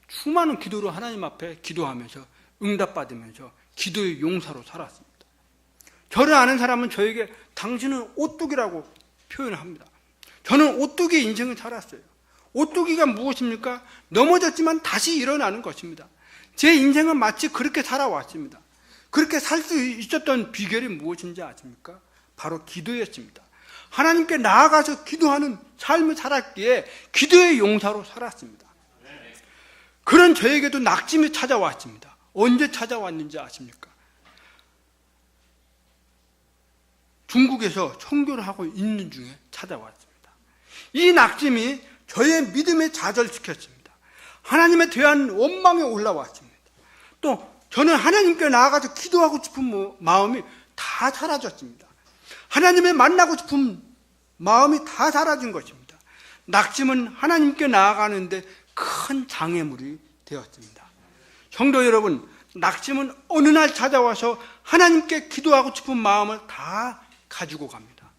수많은 기도로 하나님 앞에 기도하면서 응답받으면서 기도의 용사로 살았습니다. 저를 아는 사람은 저에게 당신은 오뚜기라고 표현을 합니다. 저는 오뚜기 인생을 살았어요. 오뚜기가 무엇입니까? 넘어졌지만 다시 일어나는 것입니다. 제 인생은 마치 그렇게 살아왔습니다. 그렇게 살 수 있었던 비결이 무엇인지 아십니까? 바로 기도였습니다. 하나님께 나아가서 기도하는 삶을 살았기에 기도의 용사로 살았습니다. 그런 저에게도 낙심이 찾아왔습니다. 언제 찾아왔는지 아십니까? 중국에서 청교를 하고 있는 중에 찾아왔습니다. 이 낙심이 저의 믿음에 좌절시켰습니다. 하나님에 대한 원망이 올라왔습니다. 또 저는 하나님께 나아가서 기도하고 싶은 마음이 다 사라졌습니다. 하나님을 만나고 싶은 마음이 다 사라진 것입니다. 낙심은 하나님께 나아가는데 큰 장애물이 되었습니다. 성도 여러분, 낙심은 어느 날 찾아와서 하나님께 기도하고 싶은 마음을 다 가지고 갑니다.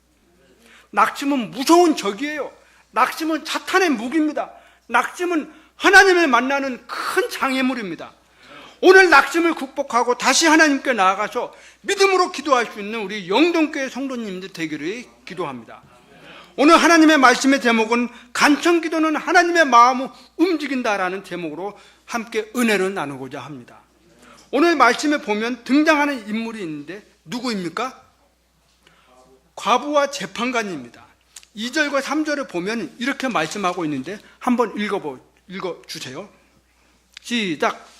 낙심은 무서운 적이에요. 낙심은 사탄의 무기입니다. 낙심은 하나님을 만나는 큰 장애물입니다. 오늘 낙심을 극복하고 다시 하나님께 나아가서 믿음으로 기도할 수 있는 우리 영동교회 성도님들 되기를 기도합니다. 오늘 하나님의 말씀의 제목은 간청기도는 하나님의 마음을 움직인다라는 제목으로 함께 은혜를 나누고자 합니다. 오늘 말씀에 보면 등장하는 인물이 있는데 누구입니까? 과부와 재판관입니다. 2절과 3절을 보면 이렇게 말씀하고 있는데 한번 읽어주세요. 시작.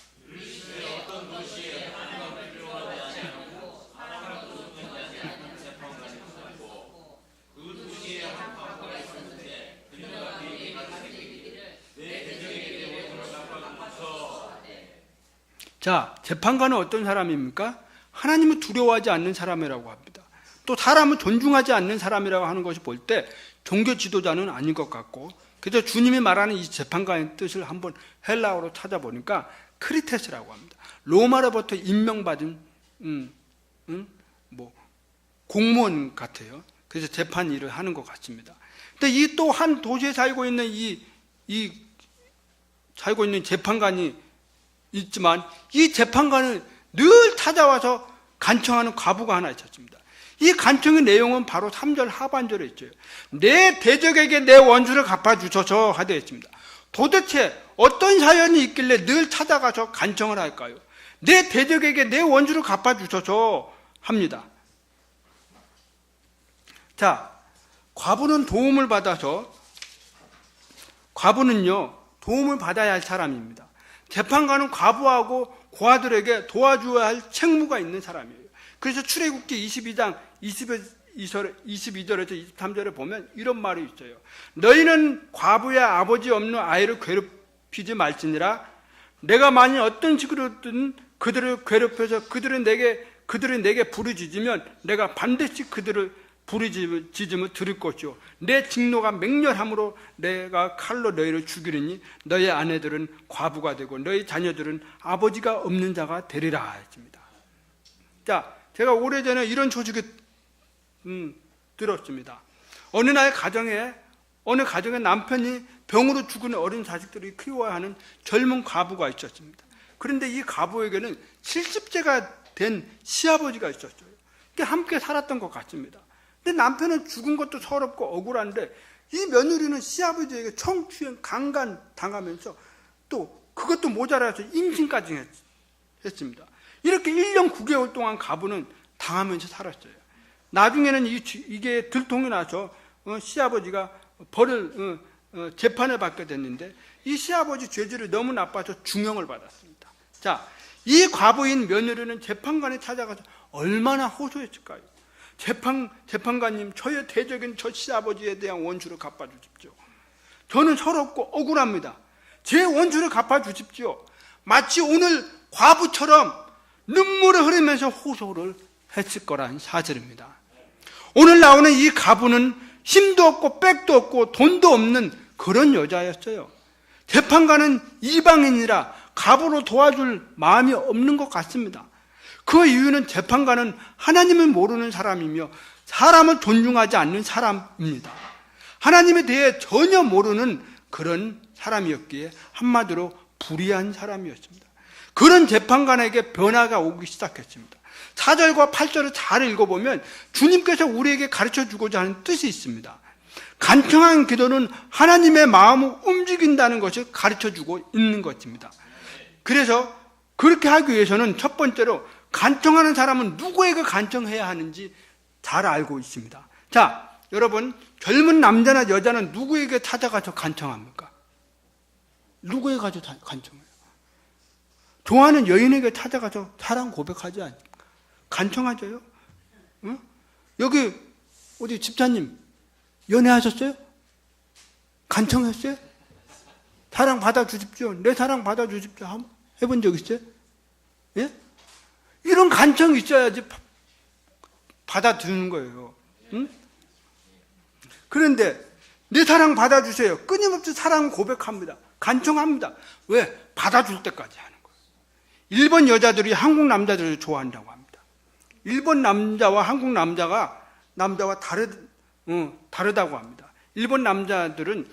자, 재판관은 어떤 사람입니까? 하나님을 두려워하지 않는 사람이라고 합니다. 또 사람을 존중하지 않는 사람이라고 하는 것이 볼 때 종교 지도자는 아닌 것 같고, 그래서 주님이 말하는 이 재판관의 뜻을 한번 헬라어로 찾아보니까 크리테스라고 합니다. 로마로부터 임명받은 공무원 같아요. 그래서 재판 일을 하는 것 같습니다. 근데 이 또 한 도시에 살고 있는 살고 있는 재판관이 있지만 이 재판관을 늘 찾아와서 간청하는 과부가 하나 있었습니다. 이 간청의 내용은 바로 3절 하반절에 있죠. 내 대적에게 내 원수를 갚아주소서 하되어 있습니다. 도대체 어떤 사연이 있길래 늘 찾아가서 간청을 할까요? 내 대적에게 내 원수를 갚아주소서 합니다. 자, 과부는요, 도움을 받아야 할 사람입니다. 재판관은 과부하고 고아들에게 도와줘야 할 책무가 있는 사람이에요. 그래서 출애굽기 22장 22절에서 23절에 보면 이런 말이 있어요. 너희는 과부의 아버지 없는 아이를 괴롭히지 말지니라. 내가 만일 어떤 식으로든 그들을 괴롭혀서 그들은 내게 부르짖으면 내가 반드시 그들을 부르짖음을 들을 것이요 내 직노가 맹렬함으로 내가 칼로 너희를 죽이리니 너희 아내들은 과부가 되고 너희 자녀들은 아버지가 없는 자가 되리라 했습니다. 자, 제가 오래전에 이런 소식을 들었습니다. 어느 가정에 남편이 병으로 죽은 어린 자식들이 키워야 하는 젊은 과부가 있었습니다. 그런데 이 과부에게는 70세가 된 시아버지가 있었어요. 함께 살았던 것 같습니다. 근데 남편은 죽은 것도 서럽고 억울한데 이 며느리는 시아버지에게 성추행, 강간 당하면서 또 그것도 모자라서 임신까지 했습니다. 이렇게 1년 9개월 동안 과부는 당하면서 살았어요. 나중에는 이게 들통이 나서 시아버지가 재판을 받게 됐는데 이 시아버지 죄질이 너무 나빠서 중형을 받았습니다. 자, 이 과부인 며느리는 재판관에 찾아가서 얼마나 호소했을까요? 재판관님, 저의 대적인 저 시아버지에 대한 원수를 갚아주십시오. 저는 서럽고 억울합니다. 제 원수를 갚아주십시오. 마치 오늘 과부처럼 눈물을 흘리면서 호소를 했을 거란 사실입니다. 오늘 나오는 이 과부는 힘도 없고 백도 없고 돈도 없는 그런 여자였어요. 재판관은 이방인이라 과부로 도와줄 마음이 없는 것 같습니다. 그 이유는 재판관은 하나님을 모르는 사람이며 사람을 존중하지 않는 사람입니다. 하나님에 대해 전혀 모르는 그런 사람이었기에 한마디로 불의한 사람이었습니다. 그런 재판관에게 변화가 오기 시작했습니다. 4절과 8절을 잘 읽어보면 주님께서 우리에게 가르쳐주고자 하는 뜻이 있습니다. 간청한 기도는 하나님의 마음을 움직인다는 것을 가르쳐주고 있는 것입니다. 그래서 그렇게 하기 위해서는 첫 번째로 간청하는 사람은 누구에게 간청해야 하는지 잘 알고 있습니다. 자, 여러분, 젊은 남자나 여자는 누구에게 찾아가서 간청합니까? 누구에게 가서 간청해요? 좋아하는 여인에게 찾아가서 사랑 고백하지 않습니까? 간청하죠요. 응? 여기 어디 집사님 연애하셨어요? 간청했어요? 사랑 받아주십시오. 내 사랑 받아주십시오. 한번 해본 적 있어요? 예? 이런 간청이 있어야지 받아주는 거예요. 응? 그런데 내 사랑 받아주세요. 끊임없이 사랑 고백합니다. 간청합니다. 왜? 받아줄 때까지 하는 거예요. 일본 여자들이 한국 남자들을 좋아한다고 합니다. 일본 남자와 한국 남자와 다르다고 합니다. 일본 남자들은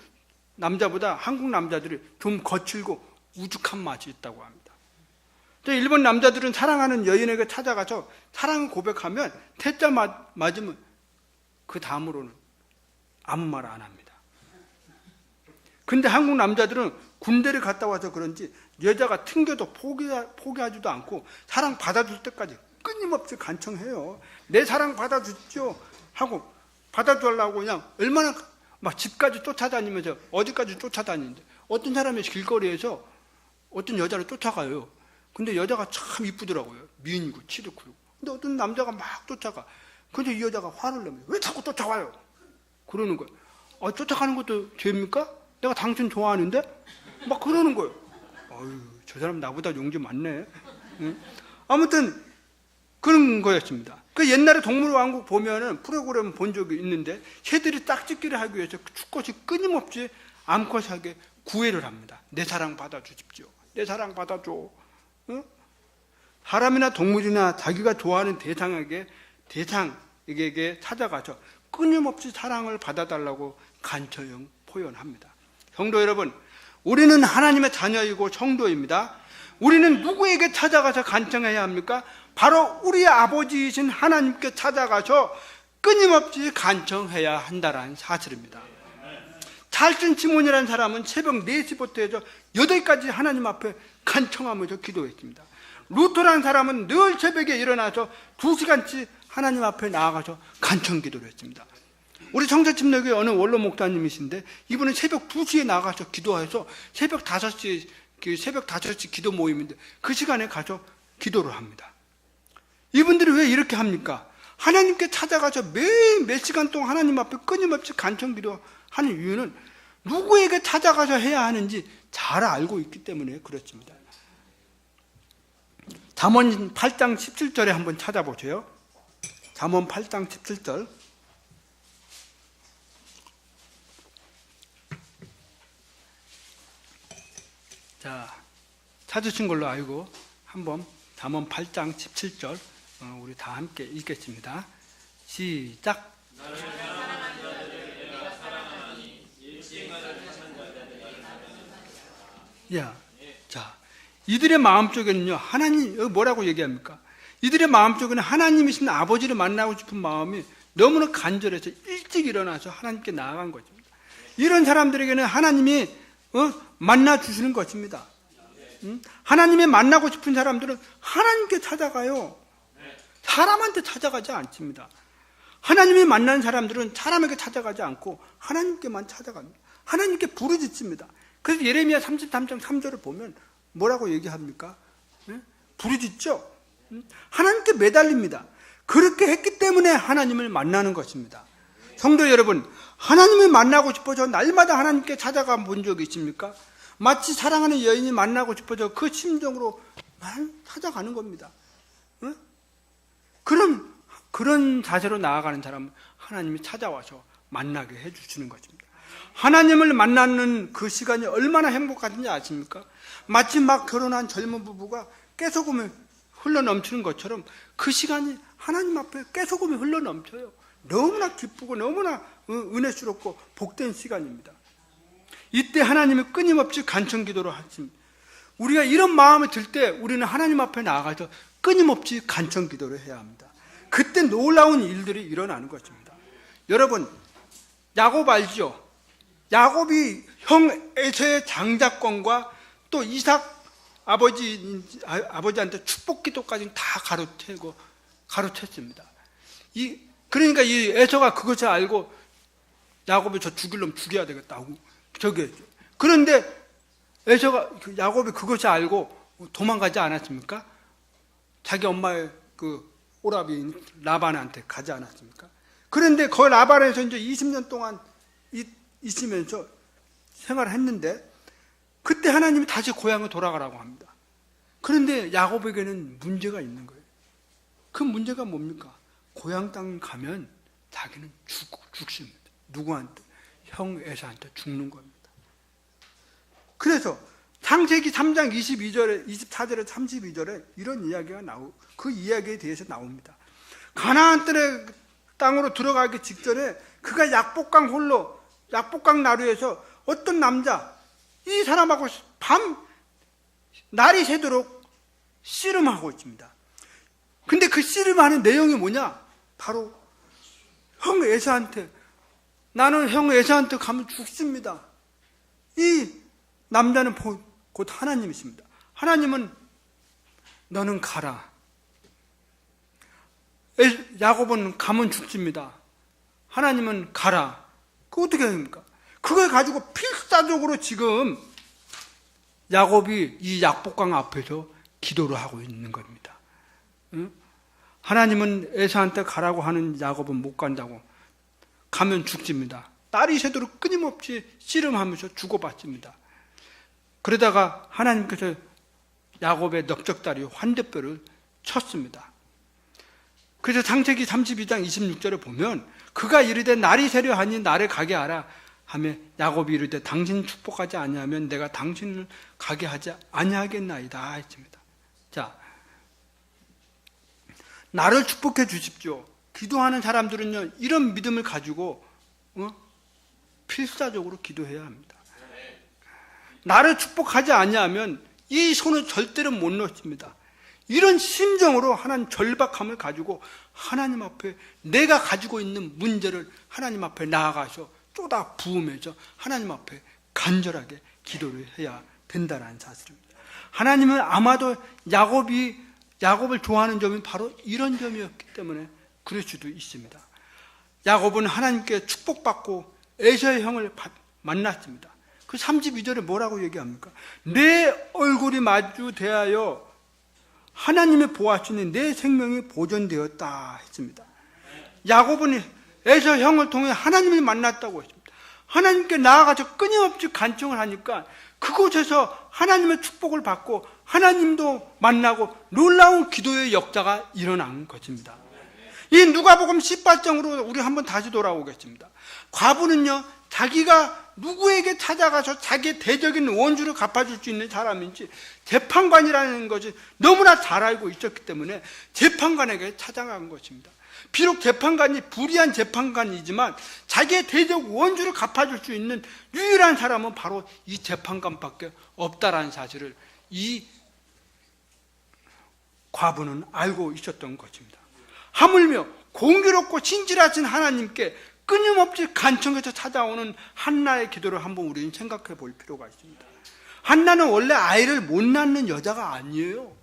남자보다 한국 남자들이 좀 거칠고 우죽한 맛이 있다고 합니다. 일본 남자들은 사랑하는 여인에게 찾아가서 사랑을 고백하면 태자 맞으면 그 다음으로는 아무 말 안 합니다. 근데 한국 남자들은 군대를 갔다 와서 그런지 여자가 튕겨도 포기하지도 않고 사랑 받아줄 때까지 끊임없이 간청해요. 내 사랑 받아주십시오 하고 받아주려고 그냥 얼마나 막 집까지 쫓아다니면서 어디까지 쫓아다니는데 어떤 사람이 길거리에서 어떤 여자를 쫓아가요. 근데 여자가 참 이쁘더라고요. 미인이고 키도 크고. 근데 어떤 남자가 막 쫓아가. 근데 이 여자가 화를 내면 왜 자꾸 쫓아와요? 그러는 거예요. 쫓아가는 것도 죄입니까? 내가 당신 좋아하는데? 막 그러는 거예요. 어휴, 저 사람 나보다 용기 많네. 응? 아무튼 그런 거였습니다. 그 옛날에 동물왕국 보면은 프로그램 본 적이 있는데 새들이 딱짓기를 하기 위해서 수컷이 끊임없이 암컷에게 구애를 합니다. 내 사랑 받아주십시오. 내 사랑 받아줘. 응? 사람이나 동물이나 자기가 좋아하는 대상에게 찾아가서 끊임없이 사랑을 받아달라고 간청을 표현합니다. 성도 여러분, 우리는 하나님의 자녀이고 성도입니다. 우리는 누구에게 찾아가서 간청해야 합니까? 바로 우리 아버지이신 하나님께 찾아가서 끊임없이 간청해야 한다는 사실입니다. 찰슨 시몬이라는 사람은 새벽 4시부터 해서 8시까지 하나님 앞에 간청하면서 기도했습니다. 루터라는 사람은 늘 새벽에 일어나서 2시간씩 하나님 앞에 나아가서 간청 기도를 했습니다. 우리 청자침례교회 어느 원로 목사님이신데 이분은 새벽 2시에 나가서 기도해서 새벽 5시 기도 모임인데 그 시간에 가서 기도를 합니다. 이분들이 왜 이렇게 합니까? 하나님께 찾아가서 매일 몇 시간 동안 하나님 앞에 끊임없이 간청 기도하는 이유는 누구에게 찾아가서 해야 하는지 잘 알고 있기 때문에 그렇습니다. 잠언 8장 17절에 한번 찾아보세요. 잠언 8장 17절. 자, 찾으신 걸로 알고 한번 잠언 8장 17절 우리 다 함께 읽겠습니다. 시작. 자, 이들의 마음속에는요, 하나님, 뭐라고 얘기합니까? 이들의 마음속에는 하나님이신 아버지를 만나고 싶은 마음이 너무나 간절해서 일찍 일어나서 하나님께 나아간 것입니다. 이런 사람들에게는 하나님이 만나 주시는 것입니다. 하나님이 만나고 싶은 사람들은 하나님께 찾아가요. 사람한테 찾아가지 않습니다. 하나님이 만나는 사람들은 사람에게 찾아가지 않고 하나님께만 찾아갑니다. 하나님께 부르짖습니다. 그래서 예레미야 33장 3절을 보면 뭐라고 얘기합니까? 부르짖죠. 하나님께 매달립니다. 그렇게 했기 때문에 하나님을 만나는 것입니다. 성도 여러분, 하나님을 만나고 싶어서 날마다 하나님께 찾아가 본 적이 있습니까? 마치 사랑하는 여인이 만나고 싶어서 그 심정으로 찾아가는 겁니다. 그런 자세로 나아가는 사람은 하나님이 찾아와서 만나게 해주시는 것입니다. 하나님을 만나는 그 시간이 얼마나 행복한지 아십니까? 마치 막 결혼한 젊은 부부가 깨소금이 흘러넘치는 것처럼 그 시간이 하나님 앞에 깨소금이 흘러넘쳐요. 너무나 기쁘고 너무나 은혜스럽고 복된 시간입니다. 이때 하나님이 끊임없이 간청기도를 하십니다. 우리가 이런 마음이 들 때 우리는 하나님 앞에 나아가서 끊임없이 간청기도를 해야 합니다. 그때 놀라운 일들이 일어나는 것입니다. 여러분, 야곱 알죠? 야곱이 형 에서의 장자권과 또 이삭 아버지한테 축복기도까지 다 가르쳤습니다. 그러니까 이 에서가 그것을 알고 야곱이 저 죽일 놈 죽여야 되겠다고 저기 했죠. 그런데 야곱이 그것을 알고 도망가지 않았습니까? 자기 엄마의 그 오라비인 라반한테 가지 않았습니까? 그런데 그 라반에서 이제 20년 동안 있으면서 생활을 했는데 그때 하나님이 다시 고향에 돌아가라고 합니다. 그런데 야곱에게는 문제가 있는 거예요. 그 문제가 뭡니까? 고향 땅 가면 자기는 죽습니다. 누구한테? 형 에사한테 죽는 겁니다. 그래서 창세기 3장 22절에 24절에 32절에 이런 이야기가 그 이야기에 대해서 나옵니다. 가나안 땅으로 들어가기 직전에 그가 약복강 나루에서 어떤 남자 이 사람하고 날이 새도록 씨름하고 있습니다. 근데 그 씨름하는 내용이 뭐냐? 바로 형 에사한테, 나는 형 에사한테 가면 죽습니다. 이 남자는 곧 하나님이십니다. 하나님은 너는 가라. 야곱은 가면 죽습니다. 하나님은 가라. 그거 어떻게 됩니까? 그걸 가지고 필사적으로 지금 야곱이 이 약복강 앞에서 기도를 하고 있는 겁니다. 응? 하나님은 에사한테 가라고 하는 야곱은 못 간다고. 가면 죽습니다. 날이 새도록 끊임없이 씨름하면서 주고받습니다. 그러다가 하나님께서 야곱의 넓적다리 환대뼈를 쳤습니다. 그래서 창세기 32장 26절에 보면 그가 이르되 날이 새려 하니 날에 가게 하라 하며 야곱이 이르되 당신 축복하지 아니하면 내가 당신을 가게 하지 아니하겠나이다 했습니다. 자, 나를 축복해 주십시오. 기도하는 사람들은요 이런 믿음을 가지고 필사적으로 기도해야 합니다. 나를 축복하지 아니하면 이 손을 절대로 못 놓습니다. 이런 심정으로 하나님 절박함을 가지고 하나님 앞에 내가 가지고 있는 문제를 하나님 앞에 나아가서 쏟아 부으면서 하나님 앞에 간절하게 기도를 해야 된다는 사실입니다. 하나님은 아마도 야곱을 좋아하는 점이 바로 이런 점이었기 때문에 그럴 수도 있습니다. 야곱은 하나님께 축복받고 에서의 형을 만났습니다. 그 32절에 뭐라고 얘기합니까? 내 얼굴이 마주 대하여 하나님의 보았으니 내 생명이 보존되었다 했습니다. 야곱은 에서 형을 통해 하나님을 만났다고 했습니다. 하나님께 나아가서 끊임없이 간청을 하니까 그곳에서 하나님의 축복을 받고 하나님도 만나고 놀라운 기도의 역사가 일어난 것입니다. 이 누가복음 18장으로 우리 한번 다시 돌아오겠습니다. 과부는요 자기가 누구에게 찾아가서 자기의 대적인 원수를 갚아줄 수 있는 사람인지 재판관이라는 것이 너무나 잘 알고 있었기 때문에 재판관에게 찾아간 것입니다. 비록 재판관이 불의한 재판관이지만 자기의 대적 원수를 갚아줄 수 있는 유일한 사람은 바로 이 재판관밖에 없다라는 사실을 이 과부는 알고 있었던 것입니다. 하물며 공교롭고 친절하신 하나님께 끊임없이 간청해서 찾아오는 한나의 기도를 한번 우리는 생각해 볼 필요가 있습니다. 한나는 원래 아이를 못 낳는 여자가 아니에요.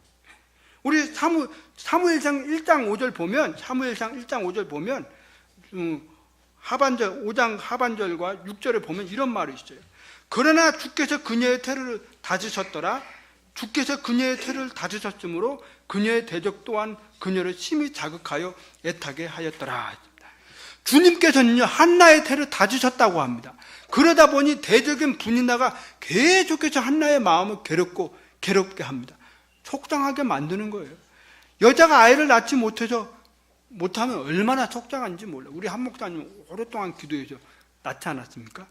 우리 사무엘상 1장 5절 보면 하반절 5장 하반절과 6절에 보면 이런 말이 있어요. 그러나 주께서 그녀의 태를 다지셨더라. 주께서 그녀의 태를 다지셨으므로 그녀의 대적 또한 그녀를 심히 자극하여 애타게 하였더라. 주님께서는요 한나의 태를 다지셨다고 합니다. 그러다 보니 대적인 분이나가 계속해서 한나의 마음을 괴롭게 합니다. 속상하게 만드는 거예요. 여자가 아이를 낳지 못하면 얼마나 속상한지 몰라요. 우리 한 목사님 오랫동안 기도해서 낳지 않았습니까?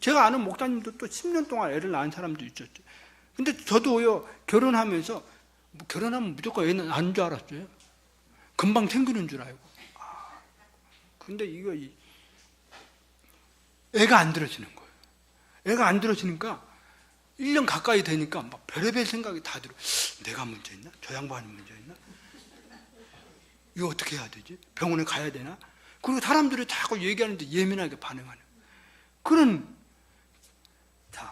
제가 아는 목사님도 또 10년 동안 애를 낳은 사람도 있었죠. 근데 저도요 결혼하면서 결혼하면 무조건 애는 낳는 줄 알았어요. 금방 생기는 줄 알고. 근데 이거 애가 안 들어지는 거예요. 애가 안 들어지니까 1년 가까이 되니까 막 별의별 생각이 다 들어. 내가 문제 있나? 저 양반이 문제 있나? 이거 어떻게 해야 되지? 병원에 가야 되나? 그리고 사람들이 자꾸 얘기하는데 예민하게 반응하는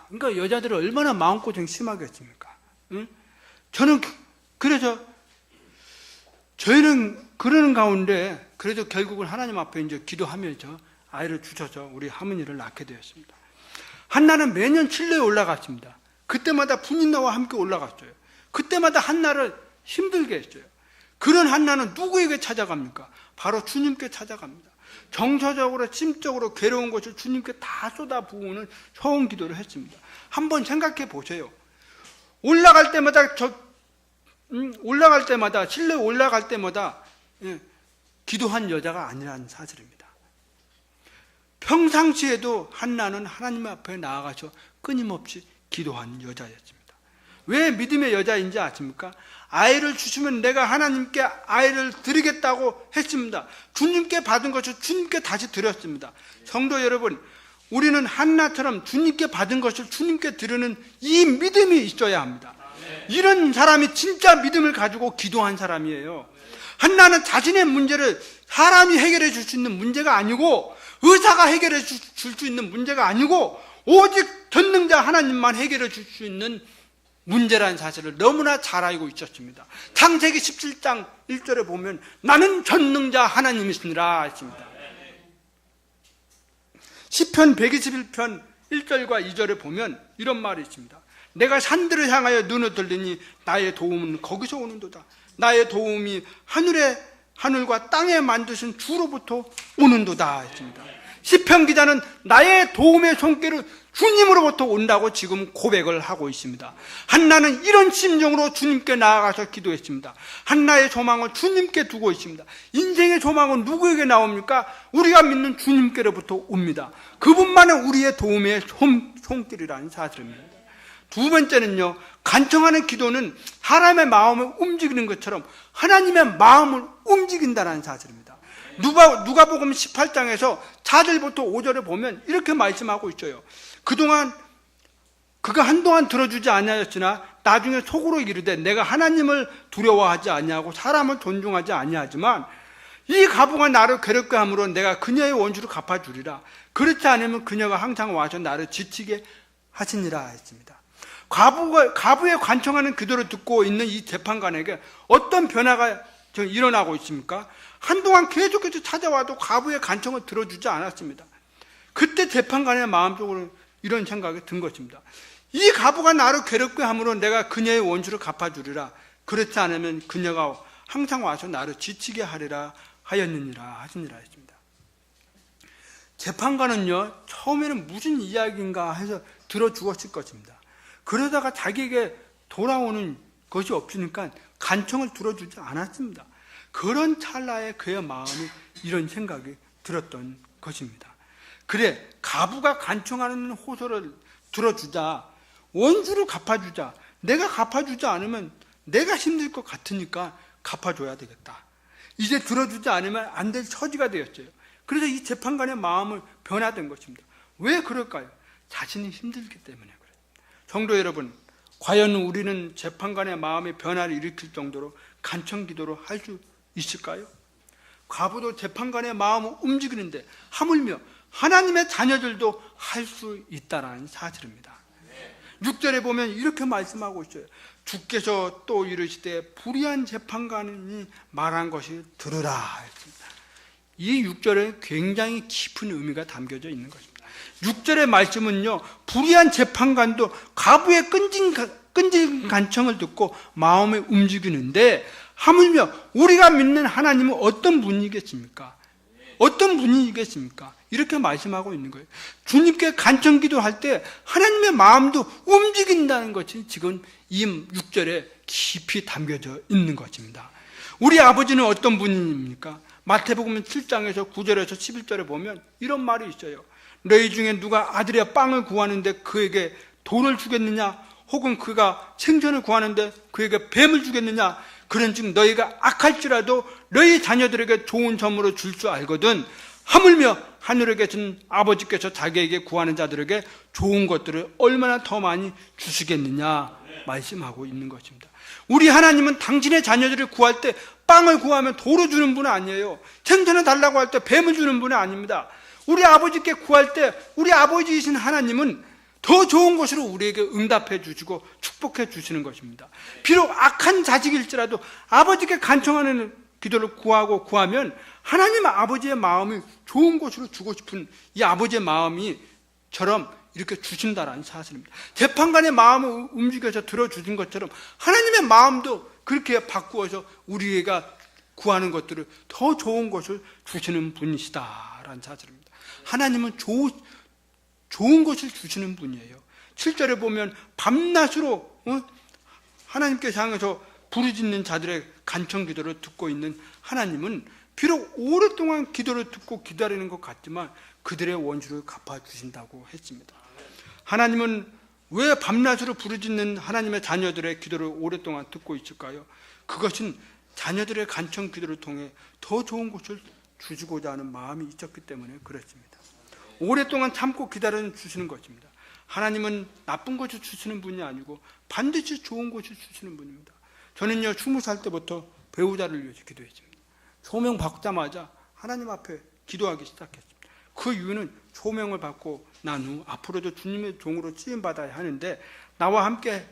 그러니까 여자들은 얼마나 마음고생 심하겠습니까? 응? 저희는 그러는 가운데 그래도 결국은 하나님 앞에 이제 기도하면서 아이를 주셔서 우리 하모니를 낳게 되었습니다. 한나는 매년 칠레에 올라갔습니다. 그때마다 분인나와 함께 올라갔어요. 그때마다 한나를 힘들게 했어요. 그런 한나는 누구에게 찾아갑니까? 바로 주님께 찾아갑니다. 정서적으로 심적으로 괴로운 것을 주님께 다 쏟아부으는 소원 기도를 했습니다. 한번 생각해 보세요. 올라갈 때마다 실내 올라갈 때마다 기도한 여자가 아니라는 사실입니다. 평상시에도 한나는 하나님 앞에 나아가서 끊임없이 기도한 여자였습니다. 왜 믿음의 여자인지 아십니까? 아이를 주시면 내가 하나님께 아이를 드리겠다고 했습니다. 주님께 받은 것을 주님께 다시 드렸습니다. 성도 여러분, 우리는 한나처럼 주님께 받은 것을 주님께 드리는 이 믿음이 있어야 합니다. 이런 사람이 진짜 믿음을 가지고 기도한 사람이에요. 한나는 자신의 문제를 사람이 해결해 줄 수 있는 문제가 아니고, 의사가 해결해 줄 수 있는 문제가 아니고, 오직 전능자 하나님만 해결해 줄 수 있는 문제라는 사실을 너무나 잘 알고 있었습니다. 창세기 17장 1절에 보면 나는 전능자 하나님이시니라 했습니다. 시편 121편 1절과 2절에 보면 이런 말이 있습니다. 내가 산들을 향하여 눈을 들리니 나의 도움은 거기서 오는도다. 나의 도움이 하늘과 땅에 만드신 주로부터 오는도다 했습니다. 시편 기자는 나의 도움의 손길은 주님으로부터 온다고 지금 고백을 하고 있습니다. 한나는 이런 심정으로 주님께 나아가서 기도했습니다. 한나의 소망을 주님께 두고 있습니다. 인생의 소망은 누구에게 나옵니까? 우리가 믿는 주님께로부터 옵니다. 그분만은 우리의 도움의 손길이라는 사실입니다. 두 번째는요, 간청하는 기도는 사람의 마음을 움직이는 것처럼 하나님의 마음을 움직인다는 사실입니다. 누가복음 18장에서 4절부터 5절에 보면 이렇게 말씀하고 있어요. 그가 한동안 들어주지 아니하였으나 나중에 속으로 이르되 내가 하나님을 두려워하지 아니하고 사람을 존중하지 아니하지만 이 과부가 나를 괴롭게 함으로 내가 그녀의 원수를 갚아주리라. 그렇지 않으면 그녀가 항상 와서 나를 지치게 하시니라 했습니다. 과부의 간청하는 기도를 듣고 있는 이 재판관에게 어떤 변화가 일어나고 있습니까? 한동안 계속해서 찾아와도 과부의 간청을 들어주지 않았습니다. 그때 재판관의 마음속으로 이런 생각이 든 것입니다. 이 과부가 나를 괴롭게 함으로 내가 그녀의 원수를 갚아주리라. 그렇지 않으면 그녀가 항상 와서 나를 지치게 하리라 하였느니라 하시니라 했습니다. 재판관은요, 처음에는 무슨 이야기인가 해서 들어주었을 것입니다. 그러다가 자기에게 돌아오는 것이 없으니까 간청을 들어주지 않았습니다. 그런 찰나에 그의 마음이 이런 생각이 들었던 것입니다. 그래, 과부가 간청하는 호소를 들어주자, 원수를 갚아주자, 내가 갚아주지 않으면 내가 힘들 것 같으니까 갚아줘야 되겠다. 이제 들어주지 않으면 안 될 처지가 되었어요. 그래서 이 재판관의 마음을 변화된 것입니다. 왜 그럴까요? 자신이 힘들기 때문에 그래요. 성도 여러분, 과연 우리는 재판관의 마음의 변화를 일으킬 정도로 간청 기도를 할 수 있을까요? 과부도 재판관의 마음을 움직이는데 하물며 하나님의 자녀들도 할 수 있다는 사실입니다. 6절에 보면 이렇게 말씀하고 있어요. 주께서 또 이르시되 불의한 재판관이 말한 것이 들으라 했습니다. 이 6절에 굉장히 깊은 의미가 담겨져 있는 것입니다. 6절의 말씀은요, 불의한 재판관도 과부의 끈질 간청을 듣고 마음에 움직이는데 하물며 우리가 믿는 하나님은 어떤 분이겠습니까? 어떤 분이겠습니까? 이렇게 말씀하고 있는 거예요. 주님께 간청 기도할 때 하나님의 마음도 움직인다는 것이 지금 이 6절에 깊이 담겨져 있는 것입니다. 우리 아버지는 어떤 분입니까? 마태복음 7장에서 9절에서 11절에 보면 이런 말이 있어요. 너희 중에 누가 아들의 빵을 구하는데 그에게 돌을 주겠느냐? 혹은 그가 생선을 구하는데 그에게 뱀을 주겠느냐? 그런즉 너희가 악할지라도 너희 자녀들에게 좋은 선물을 줄 줄 알거든 하물며 하늘에 계신 아버지께서 자기에게 구하는 자들에게 좋은 것들을 얼마나 더 많이 주시겠느냐 말씀하고 있는 것입니다. 우리 하나님은 당신의 자녀들을 구할 때 빵을 구하면 돌을 주는 분은 아니에요. 생선을 달라고 할 때 뱀을 주는 분은 아닙니다. 우리 아버지께 구할 때 우리 아버지이신 하나님은 더 좋은 것으로 우리에게 응답해 주시고 축복해 주시는 것입니다. 비록 악한 자식일지라도 아버지께 간청하는 기도를 구하면 하나님 아버지의 마음이 좋은 것으로 주고 싶은 이 아버지의 마음이처럼 이렇게 주신다라는 사실입니다. 재판관의 마음을 움직여서 들어주신 것처럼 하나님의 마음도 그렇게 바꾸어서 우리가 구하는 것들을 더 좋은 것을 주시는 분이시다라는 사실입니다. 하나님은 좋은 것을 주시는 분이에요. 7절에 보면 밤낮으로 하나님께서 향해서 부르짖는 자들의 간청 기도를 듣고 있는 하나님은 비록 오랫동안 기도를 듣고 기다리는 것 같지만 그들의 원수를 갚아주신다고 했습니다. 하나님은 왜 밤낮으로 부르짖는 하나님의 자녀들의 기도를 오랫동안 듣고 있을까요? 그것은 자녀들의 간청 기도를 통해 더 좋은 것을 주시고자 하는 마음이 있었기 때문에 그렇습니다. 오랫동안 참고 기다려 주시는 것입니다. 하나님은 나쁜 것을 주시는 분이 아니고 반드시 좋은 것을 주시는 분입니다. 저는요 20살 때부터 배우자를 위해서 기도했습니다. 소명 받자마자 하나님 앞에 기도하기 시작했습니다. 그 이유는 소명을 받고 난 후 앞으로도 주님의 종으로 쓰임받아야 하는데 나와 함께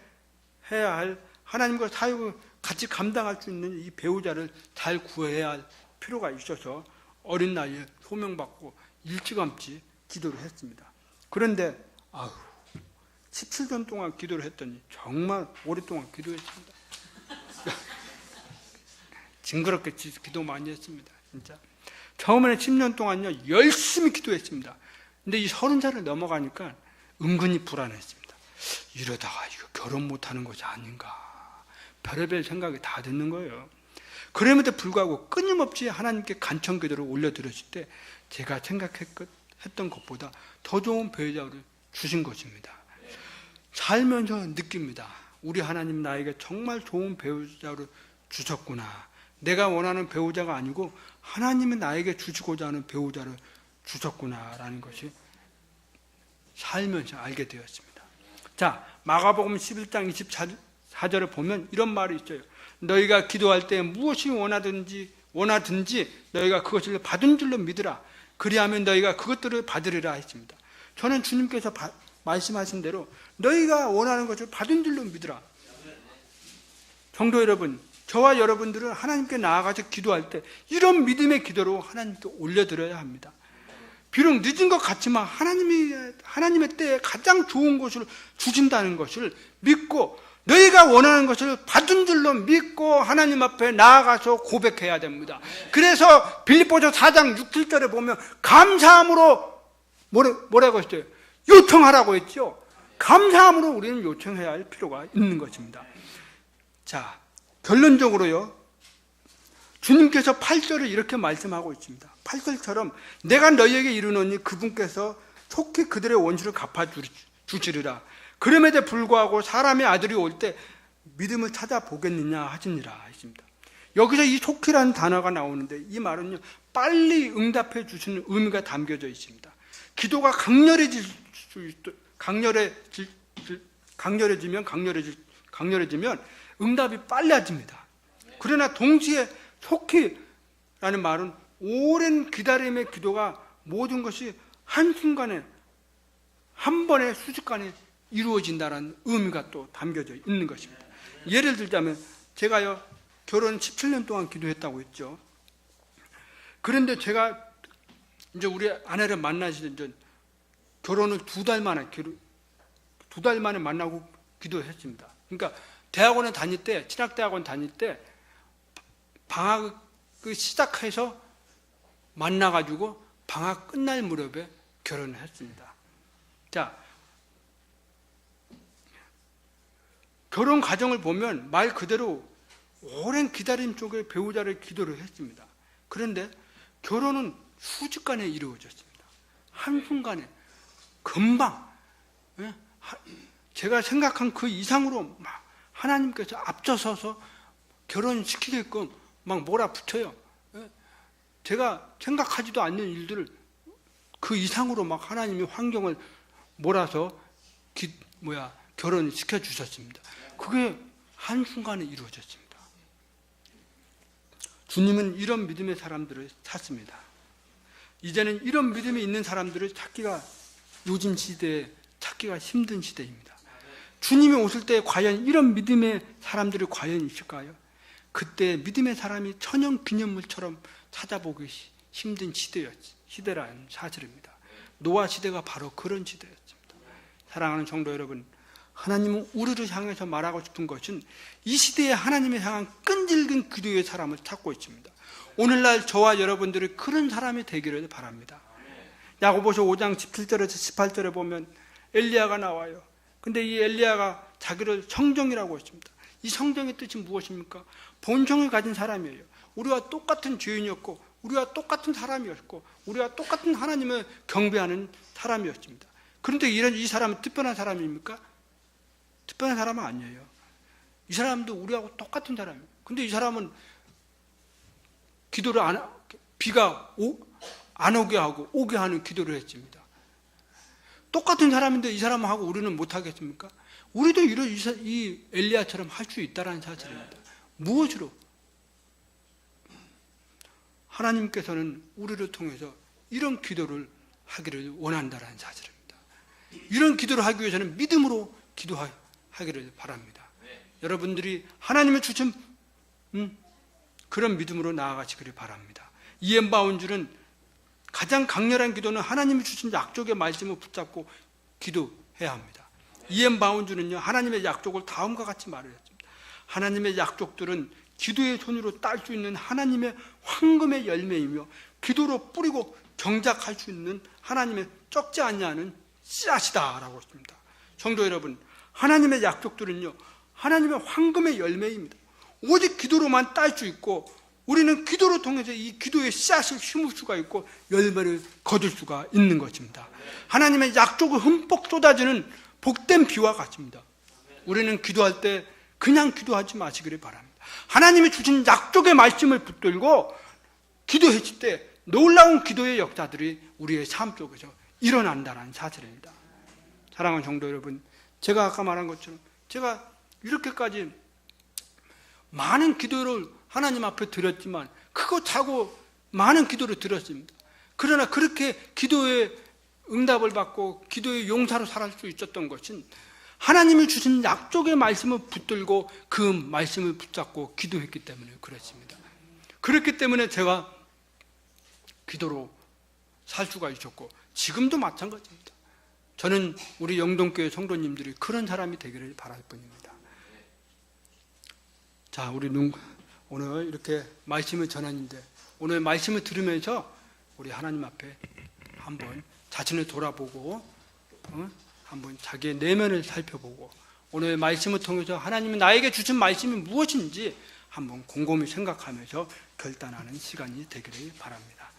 해야 할 하나님과 사역을 같이 감당할 수 있는 이 배우자를 잘 구해야 할 필요가 있어서 어린 나이에 소명받고 일찌감치 기도를 했습니다. 그런데 17년 동안 기도를 했더니 정말 오랫동안 기도했습니다. 징그럽게 기도 많이 했습니다. 진짜 처음에는 10년 동안요 열심히 기도했습니다. 근데 이 30살을 넘어가니까 은근히 불안했습니다. 이러다가 이거 결혼 못하는 것이 아닌가, 별의별 생각이 다 드는 거예요. 그럼에도 불구하고 끊임없이 하나님께 간청 기도를 올려드렸을 때 제가 생각했던 것보다 더 좋은 배우자를 주신 것입니다. 살면서 느낍니다. 우리 하나님 나에게 정말 좋은 배우자를 주셨구나. 내가 원하는 배우자가 아니고 하나님이 나에게 주시고자 하는 배우자를 주셨구나라는 것이 살면서 알게 되었습니다. 자, 마가복음 11장 24절을 보면 이런 말이 있어요. 너희가 기도할 때 무엇이 원하든지 너희가 그것을 받은 줄로 믿으라. 그리하면 너희가 그것들을 받으리라 했습니다. 저는 주님께서 말씀하신 대로 너희가 원하는 것을 받은 줄로 믿으라. 성도 여러분, 저와 여러분들은 하나님께 나아가서 기도할 때 이런 믿음의 기도로 하나님께 올려드려야 합니다. 비록 늦은 것 같지만 하나님의 때에 가장 좋은 것을 주신다는 것을 믿고 너희가 원하는 것을 받은 줄로 믿고 하나님 앞에 나아가서 고백해야 됩니다. 그래서 빌립보서 4장 6, 7절에 보면 감사함으로 뭐라고 했어요? 요청하라고 했죠. 감사함으로 우리는 요청해야 할 필요가 있는 것입니다. 자, 결론적으로요, 주님께서 8절을 이렇게 말씀하고 있습니다. 8절처럼 내가 너희에게 이르노니 그분께서 속히 그들의 원수를 갚아주시리라. 그럼에도 불구하고 사람의 아들이 올 때 믿음을 찾아보겠느냐 하시니라 했습니다. 여기서 이 속히라는 단어가 나오는데 이 말은요 빨리 응답해 주시는 의미가 담겨져 있습니다. 기도가 강렬해지면 응답이 빨라집니다. 그러나 동시에 속히라는 말은 오랜 기다림의 기도가 모든 것이 한순간에 한 번에 수직간에 이루어진다는 의미가 또 담겨져 있는 것입니다. 예를 들자면 제가요 결혼 17년 동안 기도했다고 했죠. 그런데 제가 이제 우리 아내를 만나시던 전 결혼을 두 달 만에 만나고 기도했습니다. 그러니까 대학원에 다닐 때, 신학대학원 다닐 때 방학 시작해서 만나가지고 방학 끝날 무렵에 결혼을 했습니다. 자, 결혼 과정을 보면 말 그대로 오랜 기다림 속에 배우자를 기도를 했습니다. 그런데 결혼은 수직간에 이루어졌습니다. 한순간에 금방 제가 생각한 그 이상으로 막 하나님께서 앞서서서 결혼시키게끔 막 몰아붙여요. 제가 생각하지도 않는 일들을 그 이상으로 막 하나님이 환경을 몰아서 결혼을 시켜주셨습니다. 그게 한순간에 이루어졌습니다. 주님은 이런 믿음의 사람들을 찾습니다. 이제는 이런 믿음이 있는 사람들을 찾기가 요즘 시대에 찾기가 힘든 시대입니다. 주님이 오실 때 과연 이런 믿음의 사람들이 과연 있을까요? 그때 믿음의 사람이 천연기념물처럼 찾아보기 힘든 시대라는 사실입니다. 노아 시대가 바로 그런 시대였습니다. 사랑하는 성도 여러분, 하나님은 우리를 향해서 말하고 싶은 것은 이 시대에 하나님을 향한 끈질긴 기도의 사람을 찾고 있습니다. 오늘날 저와 여러분들이 그런 사람이 되기를 바랍니다. 야고보서 5장 17절에서 18절에 보면 엘리야가 나와요. 근데 이 엘리야가 자기를 성정이라고 했습니다. 이 성정의 뜻이 무엇입니까? 본성을 가진 사람이에요. 우리와 똑같은 죄인이었고, 우리와 똑같은 사람이었고, 우리와 똑같은 하나님을 경배하는 사람이었습니다. 그런데 이 사람은 특별한 사람입니까? 특별한 사람은 아니에요. 이 사람도 우리하고 똑같은 사람이에요. 근데 이 사람은 기도를 비가 안 오게 하고 오게 하는 기도를 했습니다. 똑같은 사람인데 이 사람하고 우리는 못하겠습니까? 우리도 이 엘리야처럼 할 수 있다는 사실입니다. 무엇으로? 하나님께서는 우리를 통해서 이런 기도를 하기를 원한다는 사실입니다. 이런 기도를 하기 위해서는 믿음으로 기도하기를 바랍니다. 여러분들이 하나님의 주신 그런 믿음으로 나아가시기를 바랍니다. 이엠 바운줄은 가장 강렬한 기도는 하나님이 주신 약속의 말씀을 붙잡고 기도해야 합니다. 이엠 바운줄은요, 하나님의 약속을 다음과 같이 말했습니다. 하나님의 약속들은 기도의 손으로 딸 수 있는 하나님의 황금의 열매이며 기도로 뿌리고 경작할 수 있는 하나님의 썩지 않냐는 씨앗이다라고 했습니다. 성도 여러분, 하나님의 약속들은요, 하나님의 황금의 열매입니다. 오직 기도로만 딸 수 있고, 우리는 기도를 통해서 이 기도의 씨앗을 심을 수가 있고 열매를 거둘 수가 있는 것입니다. 하나님의 약속을 흠뻑 쏟아지는 복된 비와 같습니다. 우리는 기도할 때 그냥 기도하지 마시기를 바랍니다. 하나님이 주신 약속의 말씀을 붙들고 기도했을 때 놀라운 기도의 역사들이 우리의 삶 속에서 일어난다는 사실입니다. 사랑하는 성도 여러분, 제가 아까 말한 것처럼 제가 이렇게까지 많은 기도를 하나님 앞에 드렸지만 크고 작고 많은 기도를 드렸습니다. 그러나 그렇게 기도의 응답을 받고 기도의 용사로 살아갈 수 있었던 것은 하나님이 주신 약속의 말씀을 붙들고 그 말씀을 붙잡고 기도했기 때문에 그렇습니다. 그렇기 때문에 제가 기도로 살 수가 있었고 지금도 마찬가지입니다. 저는 우리 영동교회 성도님들이 그런 사람이 되기를 바랄 뿐입니다. 자, 우리 오늘 이렇게 말씀을 전하는데 오늘 말씀을 들으면서 우리 하나님 앞에 한번 자신을 돌아보고 한번 자기의 내면을 살펴보고 오늘 말씀을 통해서 하나님이 나에게 주신 말씀이 무엇인지 한번 곰곰이 생각하면서 결단하는 시간이 되기를 바랍니다.